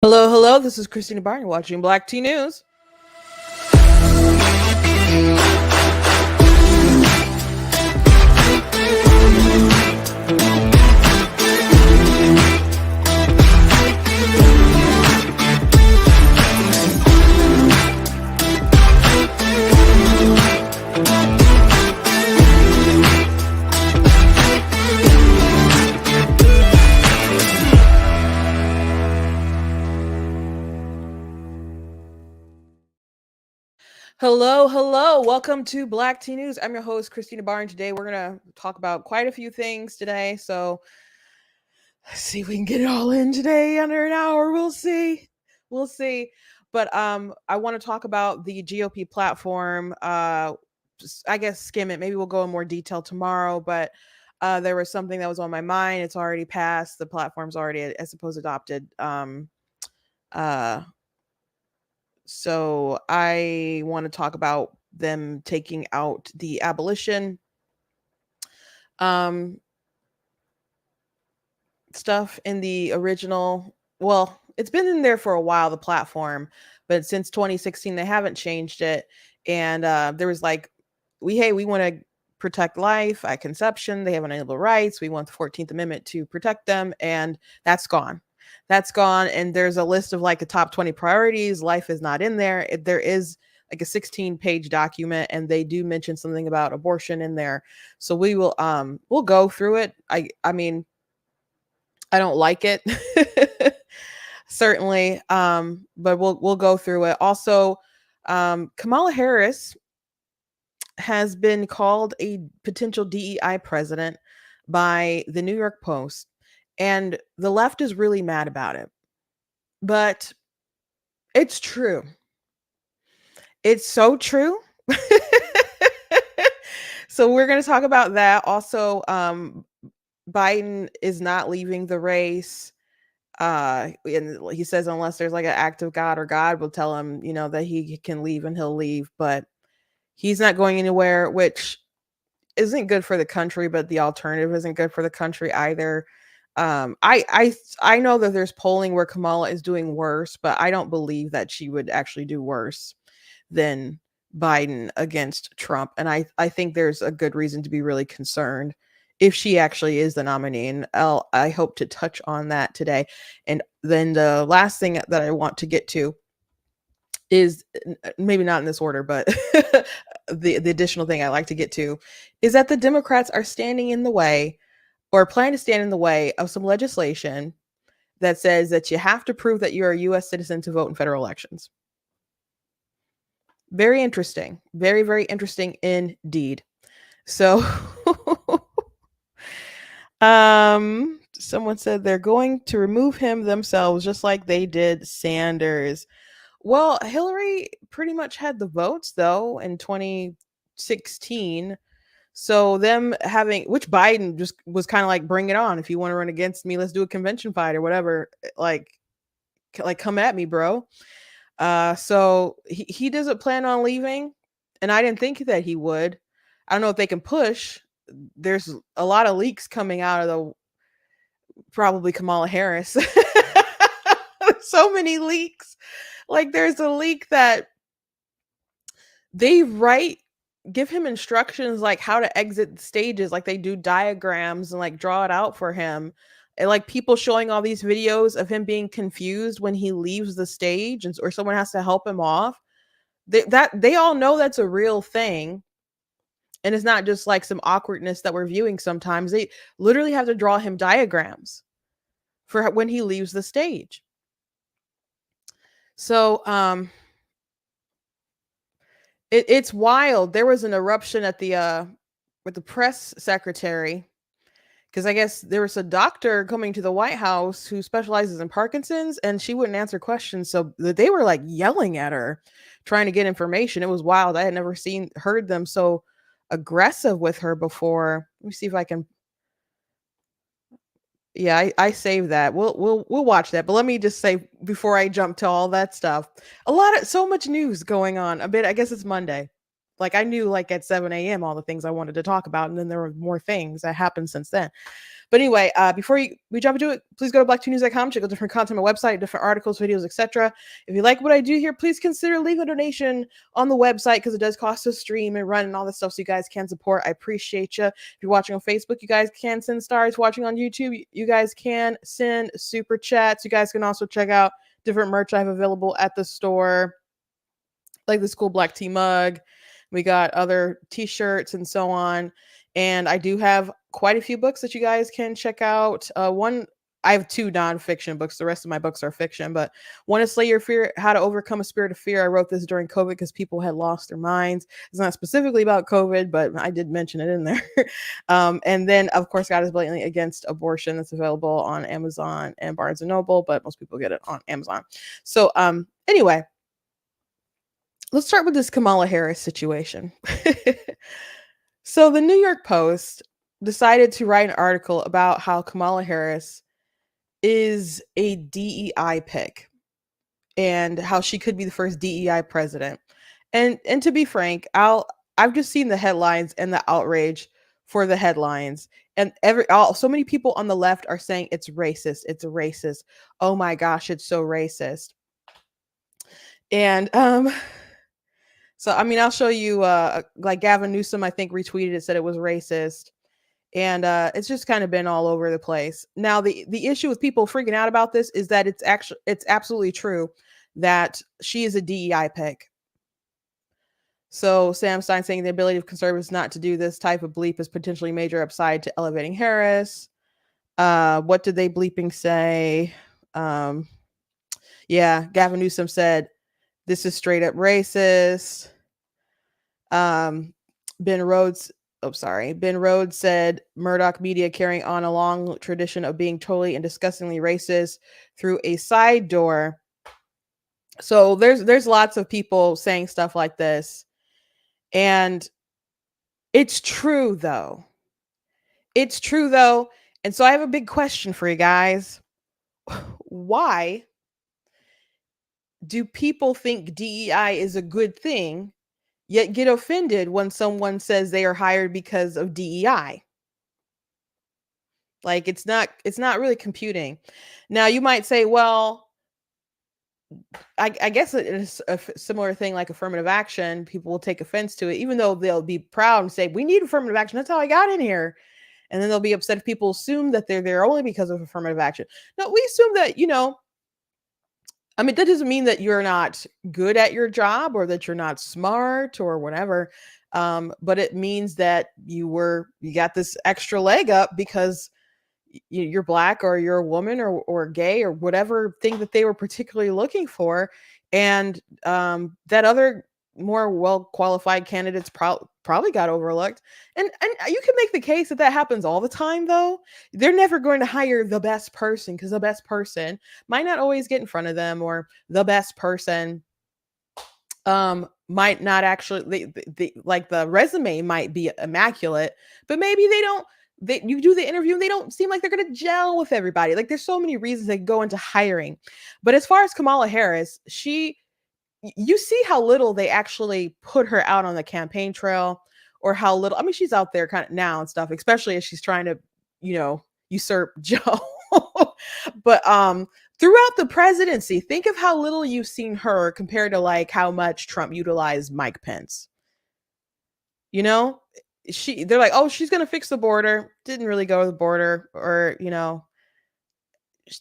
Hello, hello. This is Christina Barney watching Black Tea News. Hello, hello. Welcome to Black Tea News. I'm your host, Christina Barn. Today, we're going to talk about quite a few things today. So, let's see if we can get it all in today under an hour. We'll see. We'll see. But I want to talk about the GOP platform. I guess skim it. Maybe we'll go in more detail tomorrow. But there was something that was on my mind. It's already passed. The platform's already, I suppose, adopted. So I want to talk about them taking out the abolition stuff in the original. Well, it's been in there for a while, the platform, but since 2016 they haven't changed it. And there was like, we want to protect life at conception. They have unalienable rights. We want the 14th Amendment to protect them, and that's gone. That's gone. And there's a list of like the top 20 priorities. Life is not in there. There is like a 16-page document, and they do mention something about abortion in there. So we'll go through it. I mean, I don't like it. Certainly. But we'll go through it. Also, Kamala Harris has been called a potential DEI president by the New York Post. And the left is really mad about it. But it's true. It's so true. So we're going to talk about that. Also, Biden is not leaving the race. And he says unless there's like an act of God, or God will tell him, that he can leave, and he'll leave. But he's not going anywhere, which isn't good for the country, but the alternative isn't good for the country either. I know that there's polling where Kamala is doing worse, but I don't believe that she would actually do worse than Biden against Trump. And I think there's a good reason to be really concerned if she actually is the nominee. And I hope to touch on that today. And then the last thing that I want to get to is maybe not in this order, but the additional thing I like to get to is that the Democrats are standing in the way, or plan to stand in the way, of some legislation that says that you have to prove that you're a U.S. citizen to vote in federal elections. Very interesting. Very, very interesting indeed. So, someone said they're going to remove him themselves, just like they did Sanders. Well, Hillary pretty much had the votes, though, in 2016. So them having, which Biden just was kind of like, bring it on. If you want to run against me, let's do a convention fight or whatever. Like come at me, bro. So he doesn't plan on leaving. And I didn't think that he would. I don't know if they can push. There's a lot of leaks coming out of probably Kamala Harris. So many leaks. Like there's a leak that they give him instructions like how to exit the stages, like they do diagrams and like draw it out for him. And like people showing all these videos of him being confused when he leaves the stage, or someone has to help him off. They all know that's a real thing. And it's not just like some awkwardness that we're viewing sometimes. They literally have to draw him diagrams for when he leaves the stage. So it's wild. There was an eruption at the with the press secretary, because I guess there was a doctor coming to the White House who specializes in Parkinson's, and she wouldn't answer questions. So they were like yelling at her, trying to get information. It was wild. I had never heard them so aggressive with her before. Let me see if I can. Yeah, I saved that. We'll watch that. But let me just say before I jump to all that stuff, so much news going on. I guess it's Monday. Like I knew like at 7 a.m. all the things I wanted to talk about, and then there were more things that happened since then. But anyway, before we jump into it, please go to blacktnews.com, check out different content on my website, different articles, videos, etc. If you like what I do here, please consider leaving a donation on the website because it does cost to stream and run and all this stuff, so you guys can support. I appreciate you. If you're watching on Facebook, you guys can send stars. Watching on YouTube, you guys can send super chats. You guys can also check out different merch I have available at the store, like this cool black tea mug. We got other t-shirts and so on. And I do have quite a few books that you guys can check out. I have 2 nonfiction books. The rest of my books are fiction, but one is Slay Your Fear, How to Overcome a Spirit of Fear. I wrote this during COVID because people had lost their minds. It's not specifically about COVID, but I did mention it in there. And then, of course, God is Blatantly Against Abortion. That's available on Amazon and Barnes & Noble, but most people get it on Amazon. So anyway, let's start with this Kamala Harris situation. So the New York Post decided to write an article about how Kamala Harris is a DEI pick and how she could be the first DEI president. And to be frank, I've just seen the headlines and the outrage for the headlines. And so many people on the left are saying it's racist. It's racist. Oh my gosh, it's so racist. And so, I mean, I'll show you, like Gavin Newsom, I think, retweeted it, said it was racist. And it's just kind of been all over the place. Now, the issue with people freaking out about this is that it's absolutely true that she is a DEI pick. So Sam Stein saying the ability of conservatives not to do this type of bleep is potentially major upside to elevating Harris. What did they bleeping say? Yeah, Gavin Newsom said, this is straight up racist. Ben Rhodes said Murdoch media carrying on a long tradition of being totally and disgustingly racist through a side door. So there's lots of people saying stuff like this. And it's true though. It's true though. And so I have a big question for you guys. Why do people think DEI is a good thing, yet get offended when someone says they are hired because of DEI? Like it's not really computing. Now you might say, well, I guess it is a similar thing like affirmative action. People will take offense to it, even though they'll be proud and say, we need affirmative action. That's how I got in here. And then they'll be upset if people assume that they're there only because of affirmative action. No, we assume that, I mean, that doesn't mean that you're not good at your job or that you're not smart or whatever. But it means that you got this extra leg up because you're black or you're a woman or gay or whatever thing that they were particularly looking for. And that other more well-qualified candidates probably got overlooked. And you can make the case that happens all the time, though. They're never going to hire the best person because the best person might not always get in front of them, or the best person might not actually, like the resume might be immaculate, but maybe you do the interview and they don't seem like they're going to gel with everybody. Like there's so many reasons that go into hiring. But as far as Kamala Harris, you see how little they actually put her out on the campaign trail, or how little, I mean, she's out there kind of now and stuff, especially as she's trying to, usurp Joe. But throughout the presidency, think of how little you've seen her compared to like how much Trump utilized Mike Pence. They're like, oh, she's gonna fix the border. Didn't really go to the border, or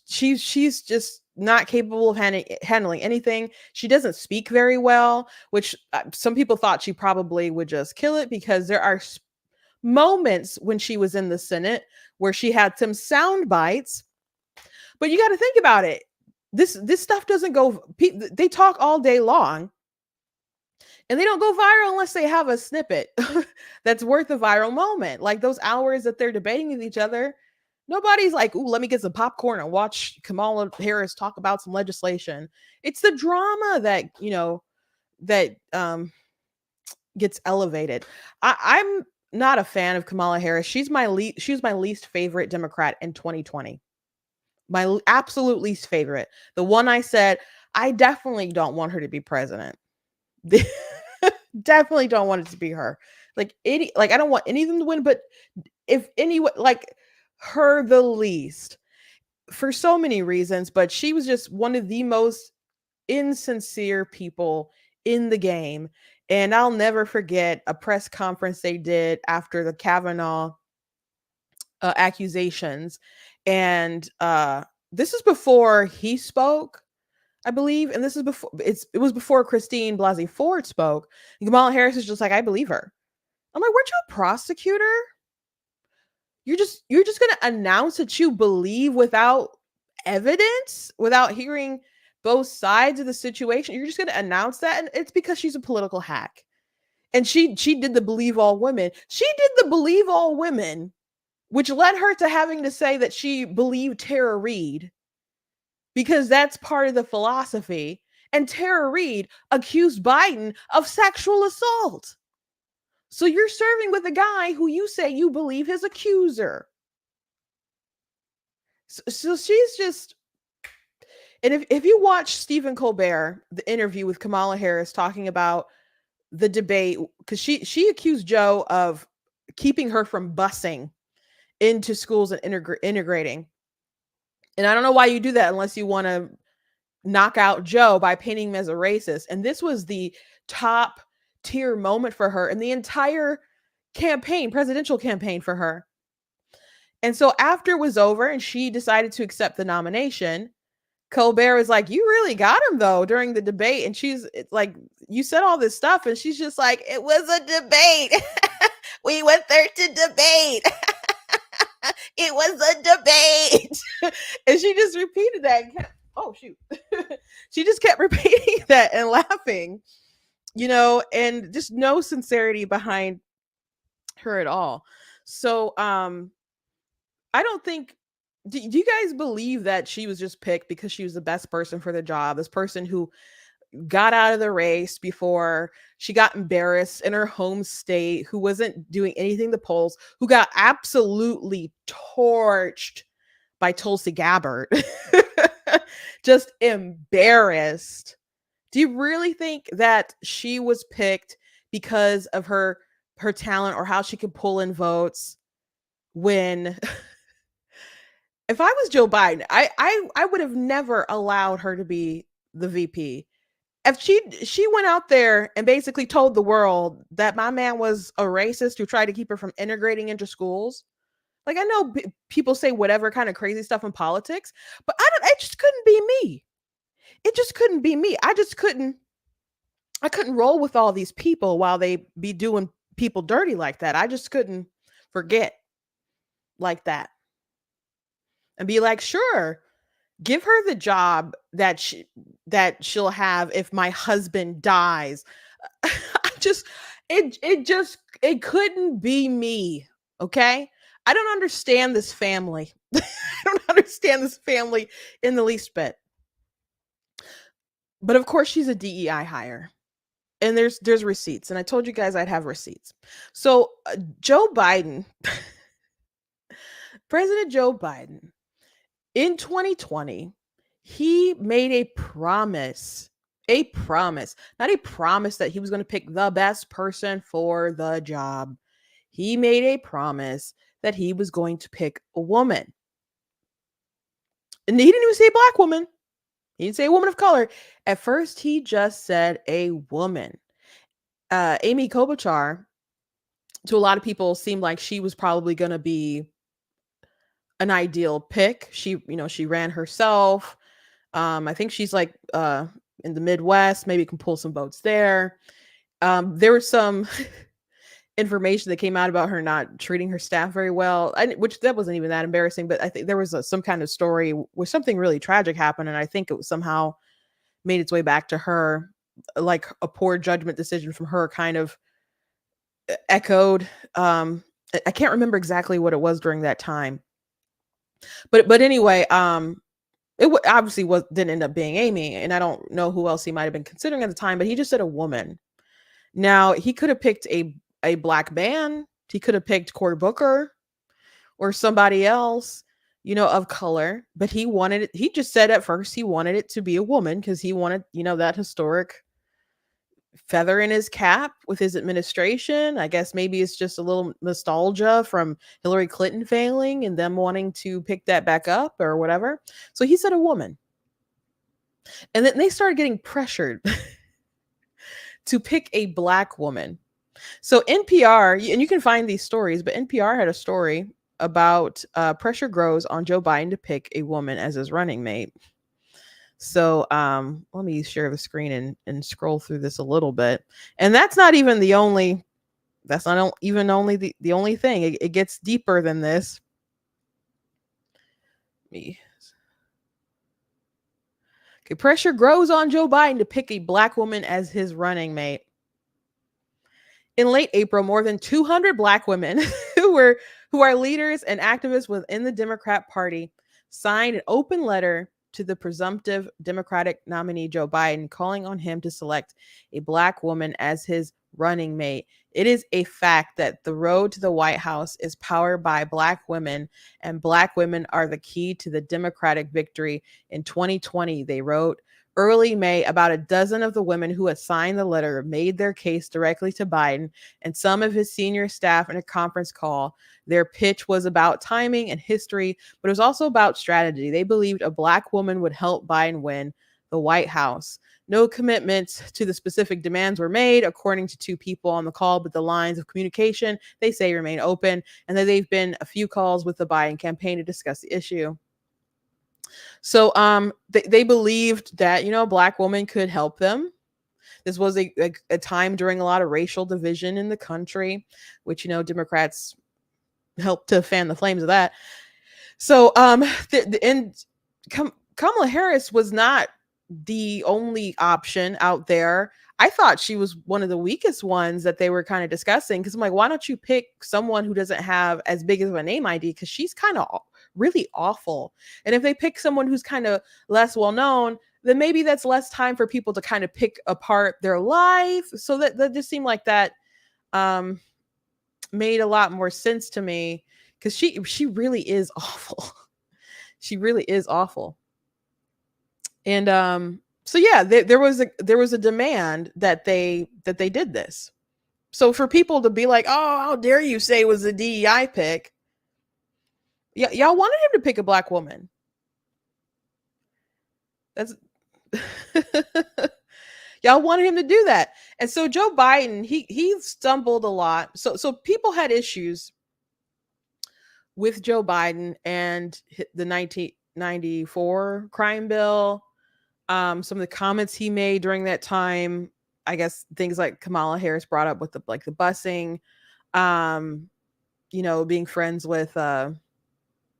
she's just not capable of handling anything. She doesn't speak very well, which some people thought she probably would just kill it, because there are moments when she was in the Senate where she had some sound bites. But you got to think about it. This stuff doesn't go. They talk all day long, and they don't go viral unless they have a snippet that's worth a viral moment. Like those hours that they're debating with each other, nobody's like, ooh, let me get some popcorn and watch Kamala Harris talk about some legislation. It's the drama that gets elevated. I'm not a fan of Kamala Harris. She was my least favorite Democrat in 2020. My absolute least favorite. The one I said, I definitely don't want her to be president. Definitely don't want it to be her. Like I don't want any of them to win, but if anyone like her the least for so many reasons, but she was just one of the most insincere people in the game. And I'll never forget a press conference they did after the Kavanaugh accusations. And this is before he spoke, I believe. And this is before it was before Christine Blasey Ford spoke. And Kamala Harris is just like, I believe her. I'm like, weren't you a prosecutor? You're just gonna announce that you believe without evidence, without hearing both sides of the situation. You're just gonna announce that, and it's because she's a political hack. And she did the believe all women. She did the believe all women, which led her to having to say that she believed Tara Reid because that's part of the philosophy. And Tara Reid accused Biden of sexual assault. So you're serving with a guy who you say you believe his accuser. So she's just, and if you watch Stephen Colbert, the interview with Kamala Harris talking about the debate, because she accused Joe of keeping her from busing into schools and integrating. And I don't know why you do that unless you want to knock out Joe by painting him as a racist. And this was the top tier moment for her in the entire campaign, presidential campaign for her. And so after it was over and she decided to accept the nomination, Colbert was like, you really got him though during the debate. And it's like, you said all this stuff. And she's just like, it was a debate. We went there to debate. It was a debate. And she just repeated that. Oh, shoot. She just kept repeating that and laughing, and just no sincerity behind her at all. So, I don't think, do you guys believe that she was just picked because she was the best person for the job? This person who got out of the race before she got embarrassed in her home state, who wasn't doing anything to polls, who got absolutely torched by Tulsi Gabbard. Just embarrassed. Do you really think that she was picked because of her talent or how she could pull in votes when if I was Joe Biden, I would have never allowed her to be the VP. If she went out there and basically told the world that my man was a racist who tried to keep her from integrating into schools. Like, I know people say whatever kind of crazy stuff in politics, but it just couldn't be me. It just couldn't be me. I couldn't roll with all these people while they be doing people dirty like that. I just couldn't forget like that. And be like, sure, give her the job that she'll have if my husband dies. It couldn't be me. Okay. I don't understand this family. I don't understand this family in the least bit. But of course she's a DEI hire. And there's receipts. And I told you guys I'd have receipts. So Joe Biden, President Joe Biden, in 2020, he made a promise, not a promise that he was going to pick the best person for the job. He made a promise that he was going to pick a woman. And he didn't even say black woman. He didn't say a woman of color. At first, he just said a woman. Amy Klobuchar, to a lot of people, seemed like she was probably going to be an ideal pick. She ran herself. I think she's like in the Midwest, maybe can pull some votes there. There was some information that came out about her not treating her staff very well, which that wasn't even that embarrassing, but I think there was some kind of story where something really tragic happened, and I think it was somehow made its way back to her, like a poor judgment decision from her kind of echoed. I can't remember exactly what it was during that time. But anyway, it obviously didn't end up being Amy, and I don't know who else he might have been considering at the time, but he just said a woman. Now, he could have picked a black man. He could have picked Cory Booker or somebody else, of color, but he just said at first he wanted it to be a woman because he wanted, that historic feather in his cap with his administration. I guess maybe it's just a little nostalgia from Hillary Clinton failing and them wanting to pick that back up or whatever. So he said a woman. And then they started getting pressured to pick a black woman. So NPR, and you can find these stories, but NPR had a story about pressure grows on Joe Biden to pick a woman as his running mate. So let me share the screen and scroll through this a little bit. And that's not even the only, that's not even only the only thing. It gets deeper than this. Me. Okay, pressure grows on Joe Biden to pick a black woman as his running mate. In late April, more than 200 black women who are leaders and activists within the Democrat Party signed an open letter to the presumptive Democratic nominee Joe Biden, calling on him to select a black woman as his running mate. It is a fact that the road to the White House is powered by black women, and black women are the key to the Democratic victory in 2020, they wrote. Early May, about a dozen of the women who had signed the letter made their case directly to Biden and some of his senior staff in a conference call. Their pitch was about timing and history, but it was also about strategy. They believed a black woman would help Biden win the White House. No commitments to the specific demands were made, according to two people on the call, but the lines of communication, they say, remain open, and that they've been a few calls with the Biden campaign to discuss the issue. So they believed that, a black woman could help them. This was a time during a lot of racial division in the country, which, Democrats helped to fan the flames of that. So Kamala Harris was not the only option out there. I thought she was one of the weakest ones that they were kind of discussing, because I'm like, why don't you pick someone who doesn't have as big of a name ID? Because she's kind of really awful. And if they pick someone who's kind of less well known, then maybe that's less time for people to kind of pick apart their life. So that just seemed like that made a lot more sense to me, because she really is awful. She really is awful. And so yeah, there was a demand that they did this. So for people to be like, oh, how dare you say it was a DEI pick? Y'all wanted him to pick a black woman. That's y'all wanted him to do that. And so Joe Biden, he stumbled a lot. So people had issues with Joe Biden and the 1994 crime bill. Some of the comments he made during that time, I guess things like Kamala Harris brought up with the busing, being friends with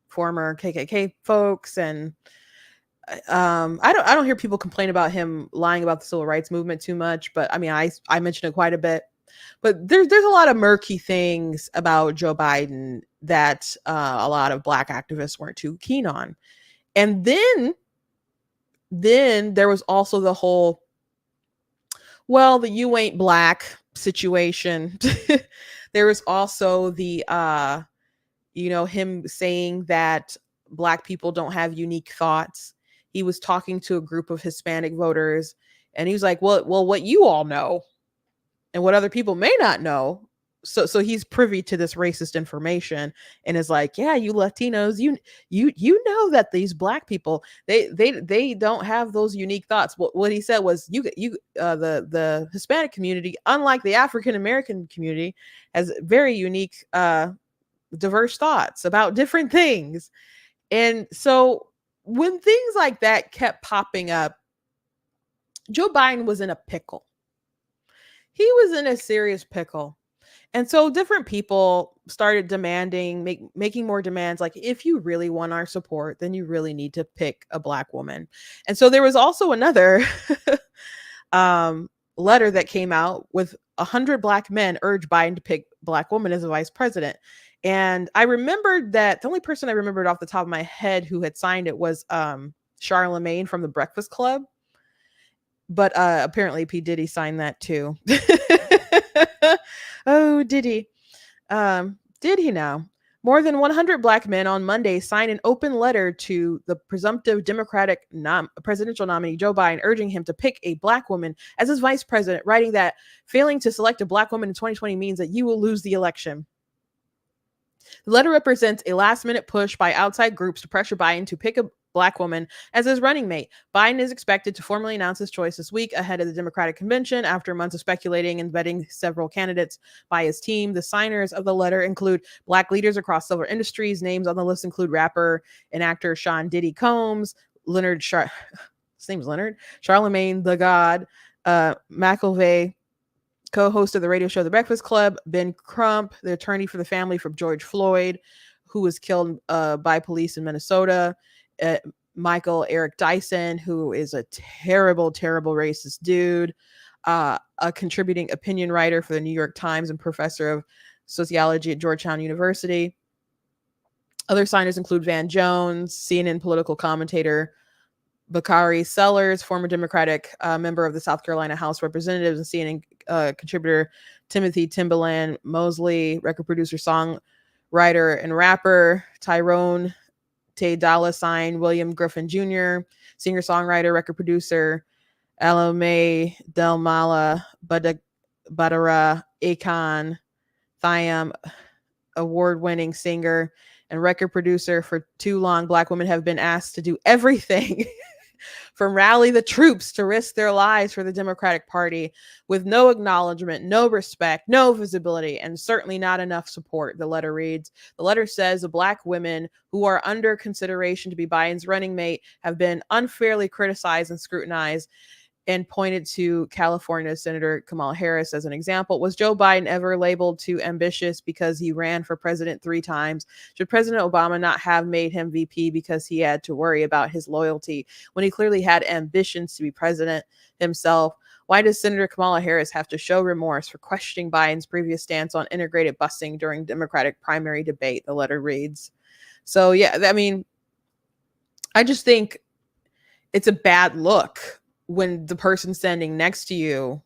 former KKK folks, and I don't hear people complain about him lying about the civil rights movement too much, but I mean, I mentioned it quite a bit. But there's a lot of murky things about Joe Biden that a lot of black activists weren't too keen on. And then there was also the whole, well, the you ain't black situation. There was also the him saying that black people don't have unique thoughts. He was talking to a group of Hispanic voters, and he was like, well, what you all know and what other people may not know. So he's privy to this racist information, and is like, yeah, you Latinos, you know that these black people, they don't have those unique thoughts. What he said was, the Hispanic community, unlike the African American community, has very unique diverse thoughts about different things. And so when things like that kept popping up, Joe Biden was in a pickle. He was in a serious pickle. And so different people started demanding, making more demands, like, if you really want our support, then you really need to pick a black woman. And so there was also another letter that came out with 100 black men urged Biden to pick black woman as a vice president. And I remembered that the only person I remembered off the top of my head who had signed it was Charlemagne from the Breakfast Club. But apparently P. Diddy signed that too. Oh, did he? Did he now? More than 100 black men on Monday signed an open letter to the presumptive Democratic presidential nominee Joe Biden, urging him to pick a black woman as his vice president, writing that failing to select a black woman in 2020 means that you will lose the election. The letter represents a last-minute push by outside groups to pressure Biden to pick a black woman as his running mate. Biden is expected to formally announce his choice this week ahead of the Democratic convention after months of speculating and vetting several candidates by his team. The signers of the letter include black leaders across several industries. Names on the list include rapper and actor Sean Diddy Combs, his name's Leonard, Charlemagne the God, McElvey, co-host of the radio show The Breakfast Club, Ben Crump, the attorney for the family from George Floyd, who was killed by police in Minnesota, Michael Eric Dyson, who is a terrible, terrible racist dude, a contributing opinion writer for the New York Times and professor of sociology at Georgetown University. Other signers include Van Jones, CNN political commentator Bakari Sellers, former Democratic member of the South Carolina House of Representatives, and CNN contributor Timothy Timbaland Mosley, record producer, songwriter, and rapper Tyrone Tay Dolla Sign, William Griffin Jr., singer-songwriter, record producer Alame Delmala Badara Akon Thiam, award-winning singer and record producer. For too long, black women have been asked to do everything from rally the troops to risk their lives for the Democratic Party, with no acknowledgement, no respect, no visibility, and certainly not enough support, the letter reads. The letter says the black women who are under consideration to be Biden's running mate have been unfairly criticized and scrutinized, and pointed to California Senator Kamala Harris as an example. Was Joe Biden ever labeled too ambitious because he ran for president 3 times? Should President Obama not have made him VP because he had to worry about his loyalty when he clearly had ambitions to be president himself? Why does Senator Kamala Harris have to show remorse for questioning Biden's previous stance on integrated busing during Democratic primary debate? The letter reads. So, yeah, I mean, I just think it's a bad look when the person standing next to you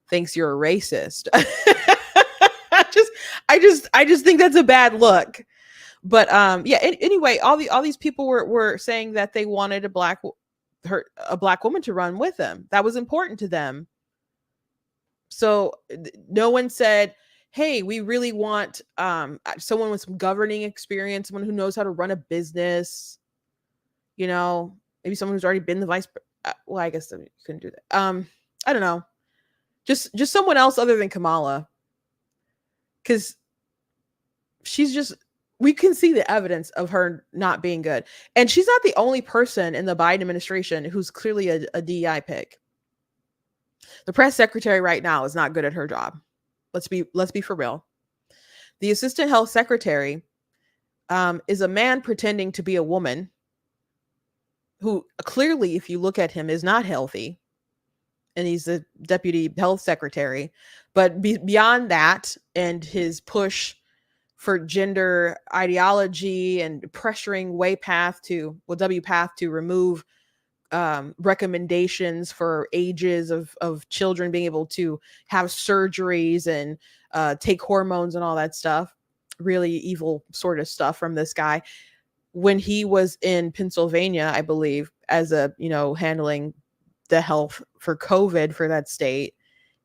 thinks you're a racist. I just think that's a bad look. But yeah, anyway, all these people were saying that they wanted a black woman to run with them. That was important to them. So no one said, hey, we really want someone with some governing experience, someone who knows how to run a business, maybe someone who's already been the vice president. Well, I guess you couldn't do that. I don't know. Just someone else other than Kamala. Because we can see the evidence of her not being good. And she's not the only person in the Biden administration who's clearly a DEI pick. The press secretary right now is not good at her job. Let's be for real. The assistant health secretary is a man pretending to be a woman, who clearly, if you look at him, is not healthy. And he's the deputy health secretary. But beyond that, and his push for gender ideology and pressuring WPATH to remove recommendations for ages of children being able to have surgeries and take hormones and all that stuff. Really evil sort of stuff from this guy. When he was in Pennsylvania, I believe, as handling the health for COVID for that state,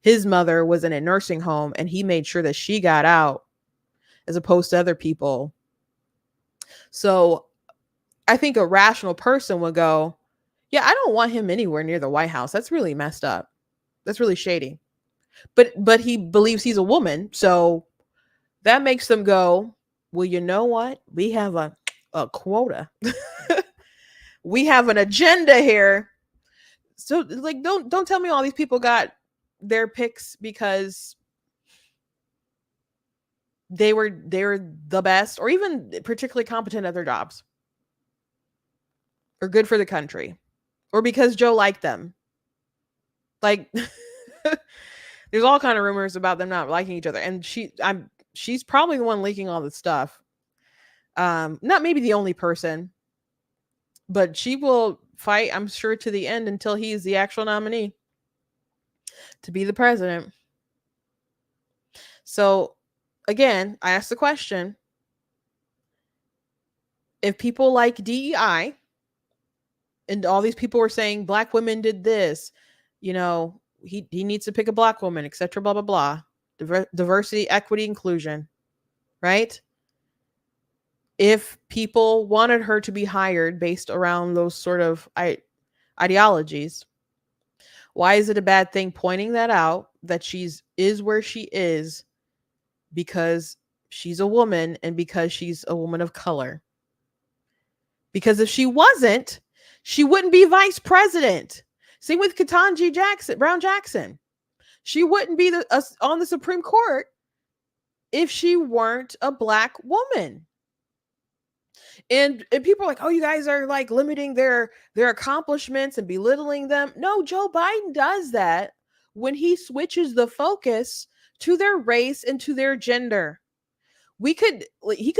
his mother was in a nursing home and he made sure that she got out as opposed to other people. So I think a rational person would go, yeah, I don't want him anywhere near the White House. That's really messed up. That's really shady. But he believes he's a woman. So that makes them go, well, you know what? We have a quota. We have an agenda here. So don't tell me all these people got their picks because they were the best or even particularly competent at their jobs or good for the country or because Joe liked them. There's all kind of rumors about them not liking each other, and she's probably the one leaking all this stuff. Not maybe the only person, but she will fight, I'm sure, to the end until he's the actual nominee to be the president. So again, I asked the question, if people like DEI and all these people were saying black women did this, he needs to pick a black woman, etc., blah blah blah. Diversity, equity, inclusion, right? If people wanted her to be hired based around those sort of ideologies, why is it a bad thing pointing that out, that she's is where she is because she's a woman and because she's a woman of color? Because if she wasn't, she wouldn't be vice president. Same with Ketanji Brown Jackson. She wouldn't be on the Supreme Court if she weren't a black woman. And people are like, oh, you guys are like limiting their accomplishments and belittling them. No, Joe Biden does that when he switches the focus to their race and to their gender. He could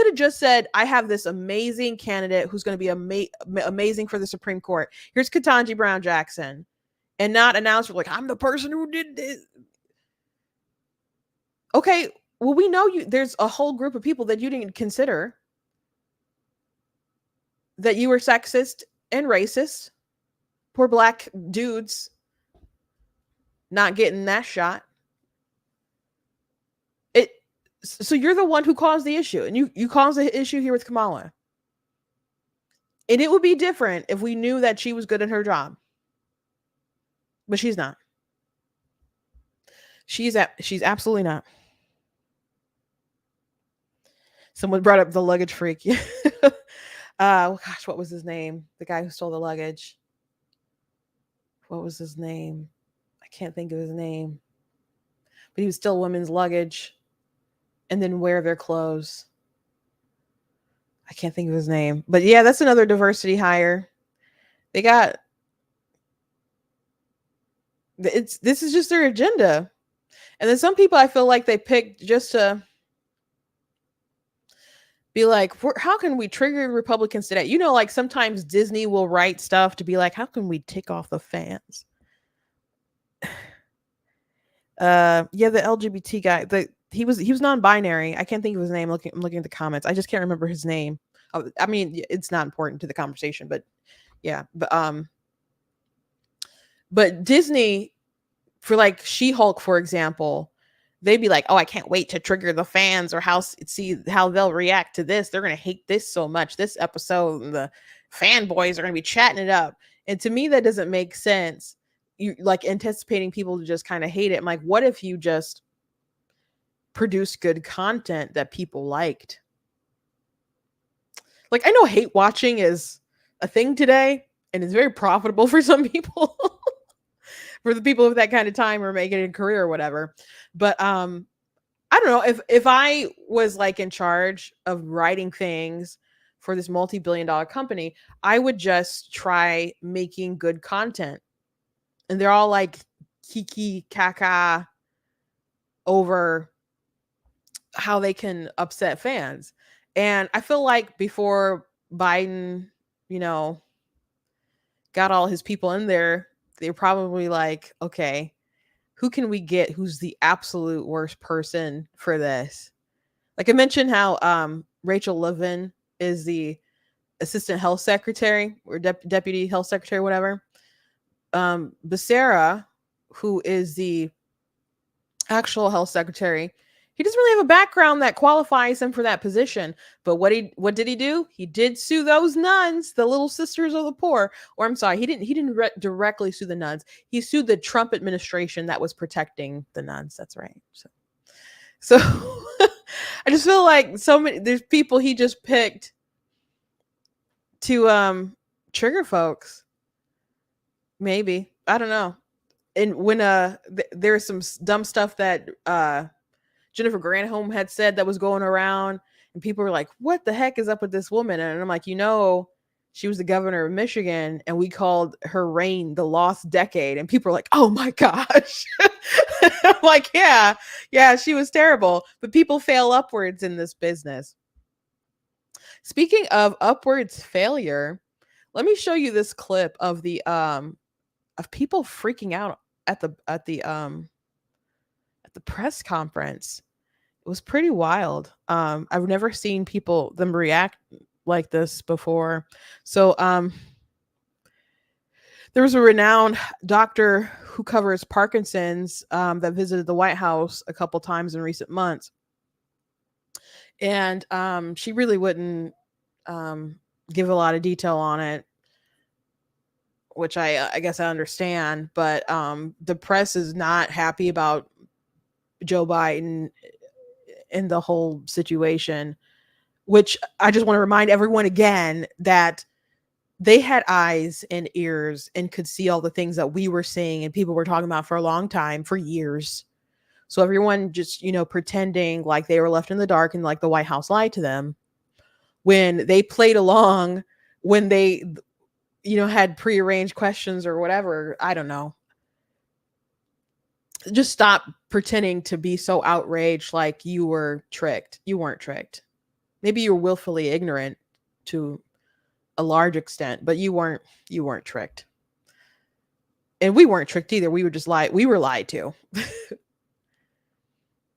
have just said, I have this amazing candidate who's going to be amazing for the Supreme Court. Here's Ketanji Brown Jackson. And not announce like, I'm the person who did this. Okay, well, we know there's a whole group of people that you didn't consider, that you were sexist and racist. Poor black dudes not getting that shot. So you're the one who caused the issue, and you caused the issue here with Kamala. And it would be different if we knew that she was good at her job. But she's not. She's absolutely not. Someone brought up the luggage freak. Gosh, what was his name? The guy who stole the luggage. What was his name? I can't think of his name. But he would steal women's luggage and then wear their clothes. I can't think of his name. But yeah, that's another diversity hire. This is just their agenda. And then some people I feel like they picked just to be like, how can we trigger Republicans today? Like sometimes Disney will write stuff to be like, how can we tick off the fans? The LGBT guy, he was non-binary. I can't think of his name. I'm looking at the comments. I just can't remember his name. I mean, it's not important to the conversation, but yeah. But Disney, for like She-Hulk, for example, they'd be like, oh, I can't wait to trigger the fans, or see how they'll react to this. They're going to hate this so much, this episode, and the fanboys are going to be chatting it up. And to me, that doesn't make sense. You like anticipating people to just kind of hate it. I'm like, what if you just produced good content that people liked? Like, I know hate watching is a thing today, and it's very profitable for some people. For the people with that kind of time or making it a career or whatever. But I don't know, if I was like in charge of writing things for this multi-billion-dollar company, I would just try making good content. And they're all like kiki kaka over how they can upset fans. And I feel like before Biden, got all his people in there, they're probably like, okay, who can we get who's the absolute worst person for this? Like I mentioned how Rachel Levin is the assistant health secretary or deputy health secretary, whatever. Becerra, who is the actual health secretary, he doesn't really have a background that qualifies him for that position. But what did he do? He did sue those nuns, the Little Sisters of the Poor. Or I'm sorry, he didn't directly sue the nuns. He sued the Trump administration that was protecting the nuns. That's right. So I just feel like there's people he just picked to trigger folks. Maybe. I don't know. And when there's some dumb stuff that Jennifer Granholm had said that was going around, and people were like, what the heck is up with this woman? And I'm like, she was the governor of Michigan, and we called her reign the lost decade. And people are like, oh my gosh. I'm like, yeah, she was terrible. But people fail upwards in this business. Speaking of upwards failure, let me show you this clip of the of people freaking out at the press conference. It was pretty wild. I've never seen them react like this before. So there was a renowned doctor who covers Parkinson's that visited the White House a couple times in recent months, and she really wouldn't give a lot of detail on it, which I guess I understand. But the press is not happy about Joe Biden in the whole situation, which I just want to remind everyone again that they had eyes and ears and could see all the things that we were seeing and people were talking about for a long time, for years. So everyone just, pretending like they were left in the dark and like the White House lied to them when they played along, when they, had prearranged questions or whatever. I don't know. Just stop pretending to be so outraged like you were tricked. You weren't tricked. Maybe you're willfully ignorant to a large extent, but you weren't tricked. And we weren't tricked either. We were just lied. We were lied to.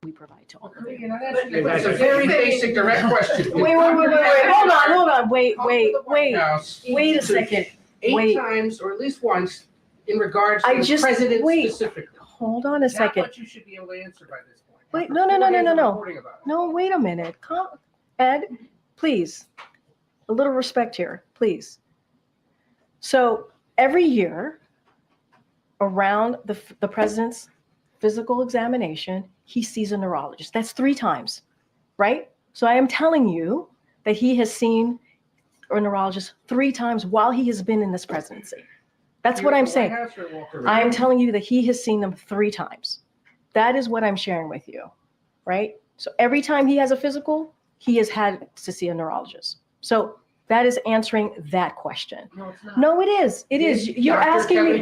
We provide to all of It's you. a very basic, direct question. Wait. Hold on. Wait a second. 8 times, or at least once, in regards to the president specifically. Hold on a second. Not what you should be able to answer by this point. Wait, no. No, wait a minute. Ed, please. A little respect here, please. So every year around the president's physical examination, he sees a neurologist. That's 3 times, right? So I am telling you that he has seen a neurologist 3 times while he has been in this presidency. That's what I'm saying. I am telling you that he has seen them 3 times. That is what I'm sharing with you, right? So every time he has a physical, he has had to see a neurologist. So that is answering that question. No, it's not. No, it is. It is. You're asking me.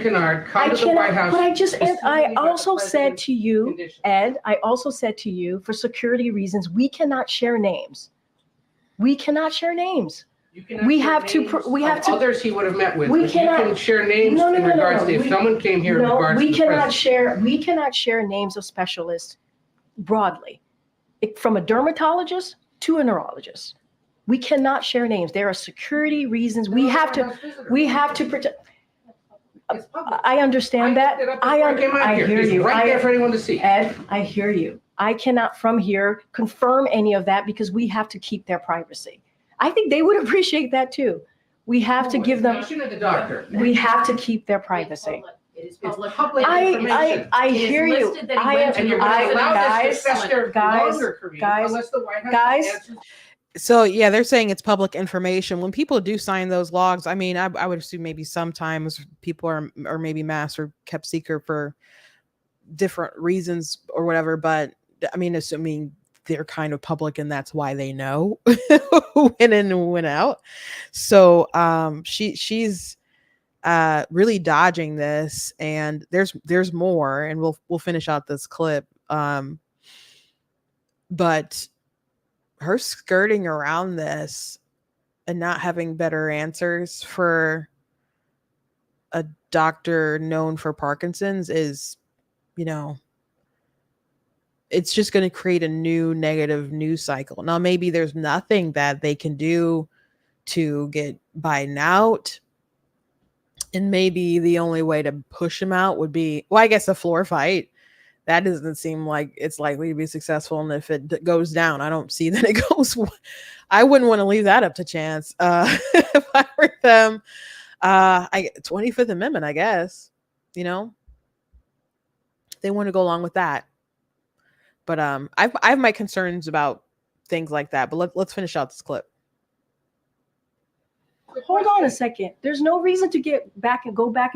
I also said to you, Ed, I also said to you, for security reasons, we cannot share names. We cannot share names. We have to. Others he would have met with. We cannot. You can share names in regards to if someone came here in regards to the president. We cannot share names of specialists broadly, from a dermatologist to a neurologist. We cannot share names. There are security reasons. We have to protect. I understand that. I hear you. Right there for anyone to see. Ed, I hear you. I cannot from here confirm any of that because we have to keep their privacy. I think they would appreciate that too. We have to give them. The doctor. We have to keep their privacy. It is public information. I hear you. And you're going to allow this to fester longer for you unless the White House answers. So yeah, they're saying it's public information. When people do sign those logs, I mean, I would assume maybe sometimes people are maybe masked or kept secret for different reasons or whatever. But I mean, assuming they're kind of public and that's why they know who went in and went out. So she's really dodging this, and there's more, and we'll finish out this clip. But her skirting around this and not having better answers for a doctor known for Parkinson's is, it's just going to create a new negative news cycle. Now, maybe there's nothing that they can do to get Biden out. And maybe the only way to push him out would be, well, I guess a floor fight. That doesn't seem like it's likely to be successful. And if it goes down, I don't see that it goes. I wouldn't want to leave that up to chance. If I were them, 25th Amendment, I guess, they want to go along with that. But I have my concerns about things like that. But let's finish out this clip. Hold on a second. There's no reason to go back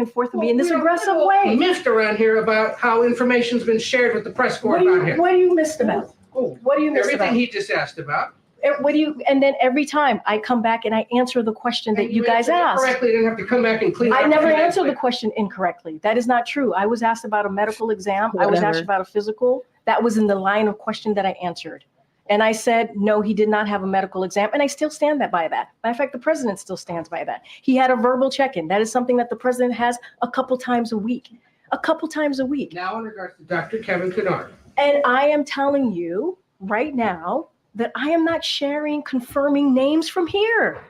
and forth and be in this aggressive way. Missed around here about how information's been shared with the press corps about him. What do you missed about? What do you missed Everything about? he just asked about. And then every time I come back and I answer the question that you guys asked. Correctly, you didn't have to come back and clean up. I never answered the question incorrectly. That is not true. I was asked about a medical exam. I was asked about a physical. That was in the line of question that I answered. And I said, no, he did not have a medical exam. And I still stand by that. Matter of fact, the president still stands by that. He had a verbal check-in. That is something that the president has a couple times a week. Now in regards to Dr. Kevin Kennard. And I am telling you right now that I am not sharing confirming names from here.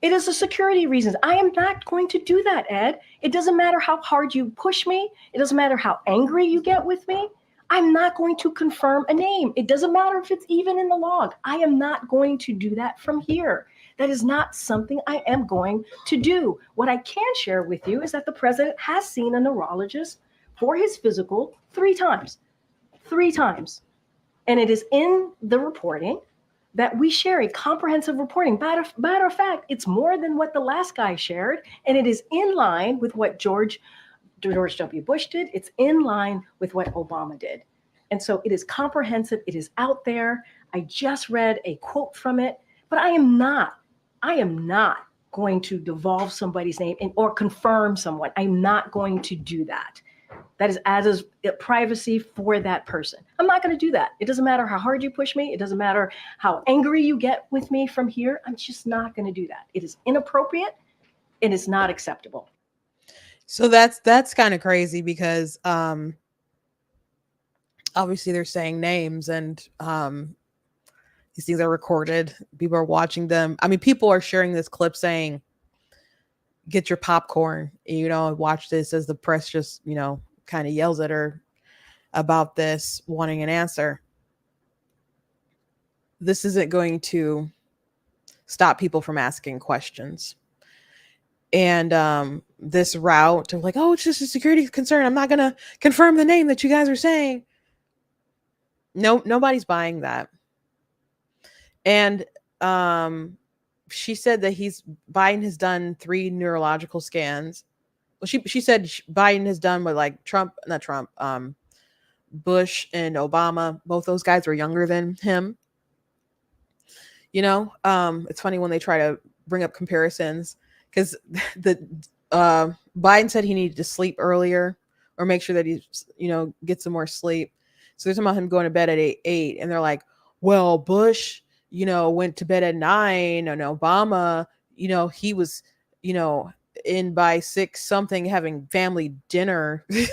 It is a security reasons. I am not going to do that, Ed. It doesn't matter how hard you push me. It doesn't matter how angry you get with me. I'm not going to confirm a name. It doesn't matter if it's even in the log. I am not going to do that from here. That is not something I am going to do. What I can share with you is that the president has seen a neurologist for his physical 3 times. 3 times. And it is in the reporting that we share a comprehensive reporting. Matter of fact, it's more than what the last guy shared, and it is in line with what George W. Bush did. It's in line with what Obama did. And so it is comprehensive. It is out there. I just read a quote from it, but I am not going to devolve somebody's name or confirm someone. I'm not going to do that. That is as privacy for that person. I'm not going to do that. It doesn't matter how hard you push me. It doesn't matter how angry you get with me from here. I'm just not going to do that. It is inappropriate and it's not acceptable. So that's kind of crazy because obviously they're saying names and these things are recorded. People are watching them. I mean, people are sharing this clip saying, get your popcorn, watch this as the press just, kind of yells at her about this, wanting an answer. This isn't going to stop people from asking questions. And this route of like, oh, it's just a security concern, I'm not going to confirm the name that you guys are saying. No, nobody's buying that. And she said that Biden has done 3 neurological scans. Well, she said Biden has done what, like Bush and Obama, both those guys were younger than him. It's funny when they try to bring up comparisons because Biden said he needed to sleep earlier or make sure that he, gets some more sleep. So they're talking about him going to bed at 8, and they're like, well, Bush, went to bed at 9, and Obama, he was, in by 6 something having family dinner. He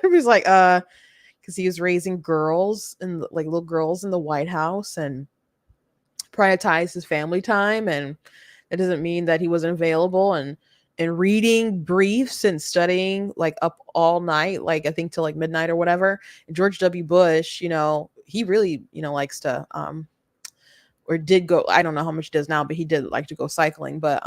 was like, because he was raising girls and like little girls in the White House and prioritized his family time, and it doesn't mean that he wasn't available and reading briefs and studying like up all night, like I think till like midnight or whatever. And George W. Bush, he really, likes to or did go, I don't know how much he does now, but he did like to go cycling. But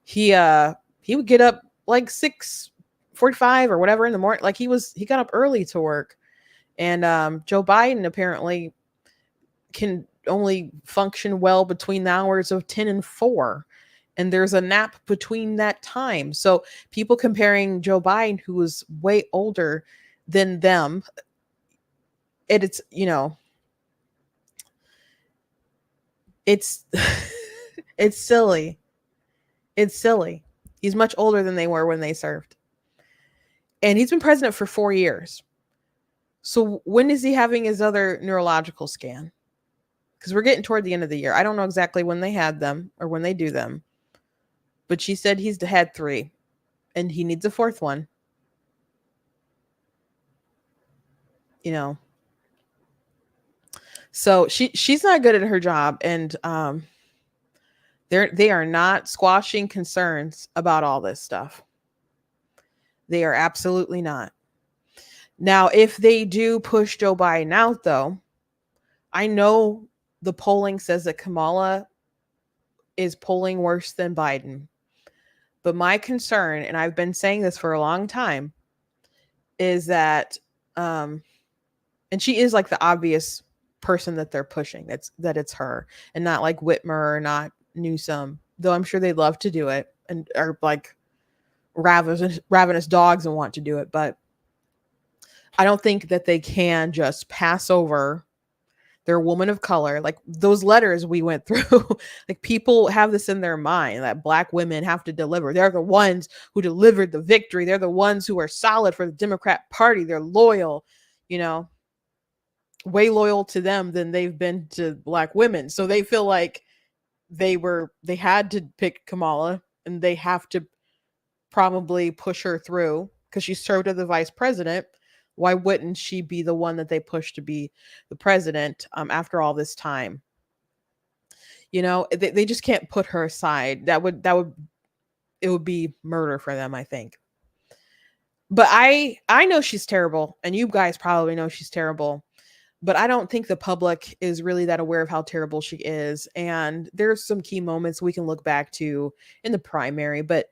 he would get up like 6:45 or whatever in the morning. Like he got up early to work. And Joe Biden apparently can only function well between the hours of 10 and 4. And there's a nap between that time. So people comparing Joe Biden, who was way older than them, it's it's silly. It's silly. He's much older than they were when they served. And he's been president for 4 years. So when is he having his other neurological scan? Because we're getting toward the end of the year. I don't know exactly when they had them or when they do them. But she said he's had 3. And he needs a 4th one. So she's not good at her job. And they are not squashing concerns about all this stuff. They are absolutely not. Now, if they do push Joe Biden out, though, I know the polling says that Kamala is polling worse than Biden. But my concern, and I've been saying this for a long time, is that, and she is like the obvious person that they're pushing, that it's her, and not like Whitmer or not Newsom, though I'm sure they'd love to do it and are like ravenous dogs and want to do it. But I don't think that they can just pass over their woman of color. Like those letters we went through, like people have this in their mind that Black women have to deliver. They're the ones who delivered the victory. They're the ones who are solid for the Democrat Party. They're loyal, way loyal to them than they've been to Black women. So they feel like they had to pick Kamala and they have to probably push her through because she served as the vice president. Why wouldn't she be the one that they push to be the president after all this time? They just can't put her aside. It would be murder for them, I think. But I know she's terrible, and you guys probably know she's terrible, but I don't think the public is really that aware of how terrible she is. And there's some key moments we can look back to in the primary, but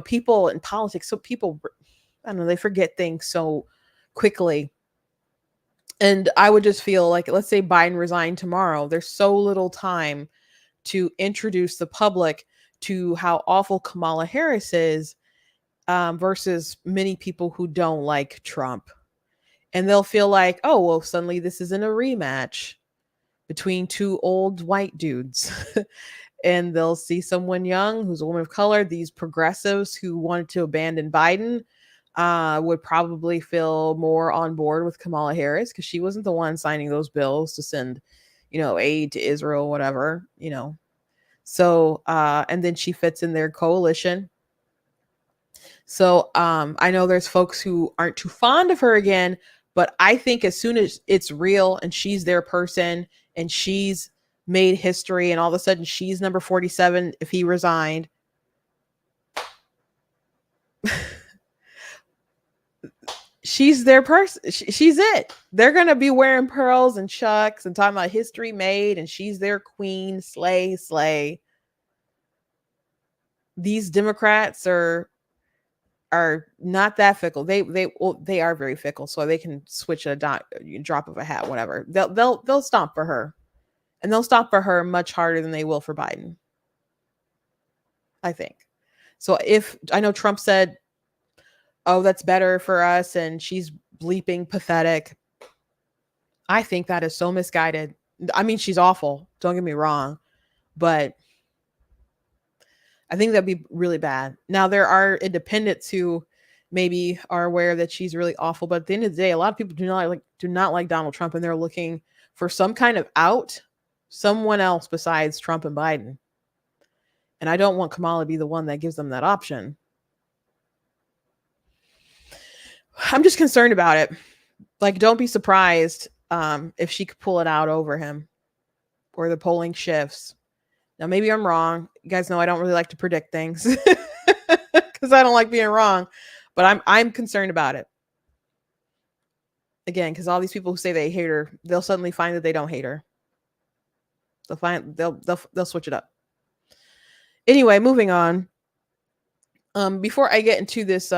people in politics, so people, I don't know, they forget things so quickly. And I would just feel like, let's say Biden resigned tomorrow, there's so little time to introduce the public to how awful Kamala Harris is, versus many people who don't like Trump. And they'll feel like, oh, well, suddenly this isn't a rematch between two old white dudes. And they'll see someone young who's a woman of color. These progressives who wanted to abandon Biden would probably feel more on board with Kamala Harris, because she wasn't the one signing those bills to send, aid to Israel, whatever, So, and then she fits in their coalition. So I know there's folks who aren't too fond of her again, but I think as soon as it's real and she's their person and she's made history and all of a sudden she's number 47 if he resigned, she's their person. She's it. They're going to be wearing pearls and chucks and talking about history made, and she's their queen. Slay, slay. These Democrats are not that fickle. They are very fickle, so they can switch a drop of a hat, whatever. They'll stomp for her, and they'll stomp for her much harder than they will for Biden, I think. So if I know Trump said, oh, that's better for us, and she's bleeping pathetic, I think that is so misguided. I mean, she's awful, don't get me wrong, but I think that'd be really bad. Now, there are independents who maybe are aware that she's really awful, but at the end of the day, a lot of people do not like Donald Trump, and they're looking for some kind of out, someone else besides Trump and Biden. And I don't want Kamala to be the one that gives them that option. I'm just concerned about it. Like, don't be surprised if she could pull it out over him, or the polling shifts. Now, maybe I'm wrong. You guys know I don't really like to predict things because I don't like being wrong, but I'm concerned about it. Again, because all these people who say they hate her, they'll suddenly find that they don't hate her. They'll switch it up. Anyway, moving on. Before I get into this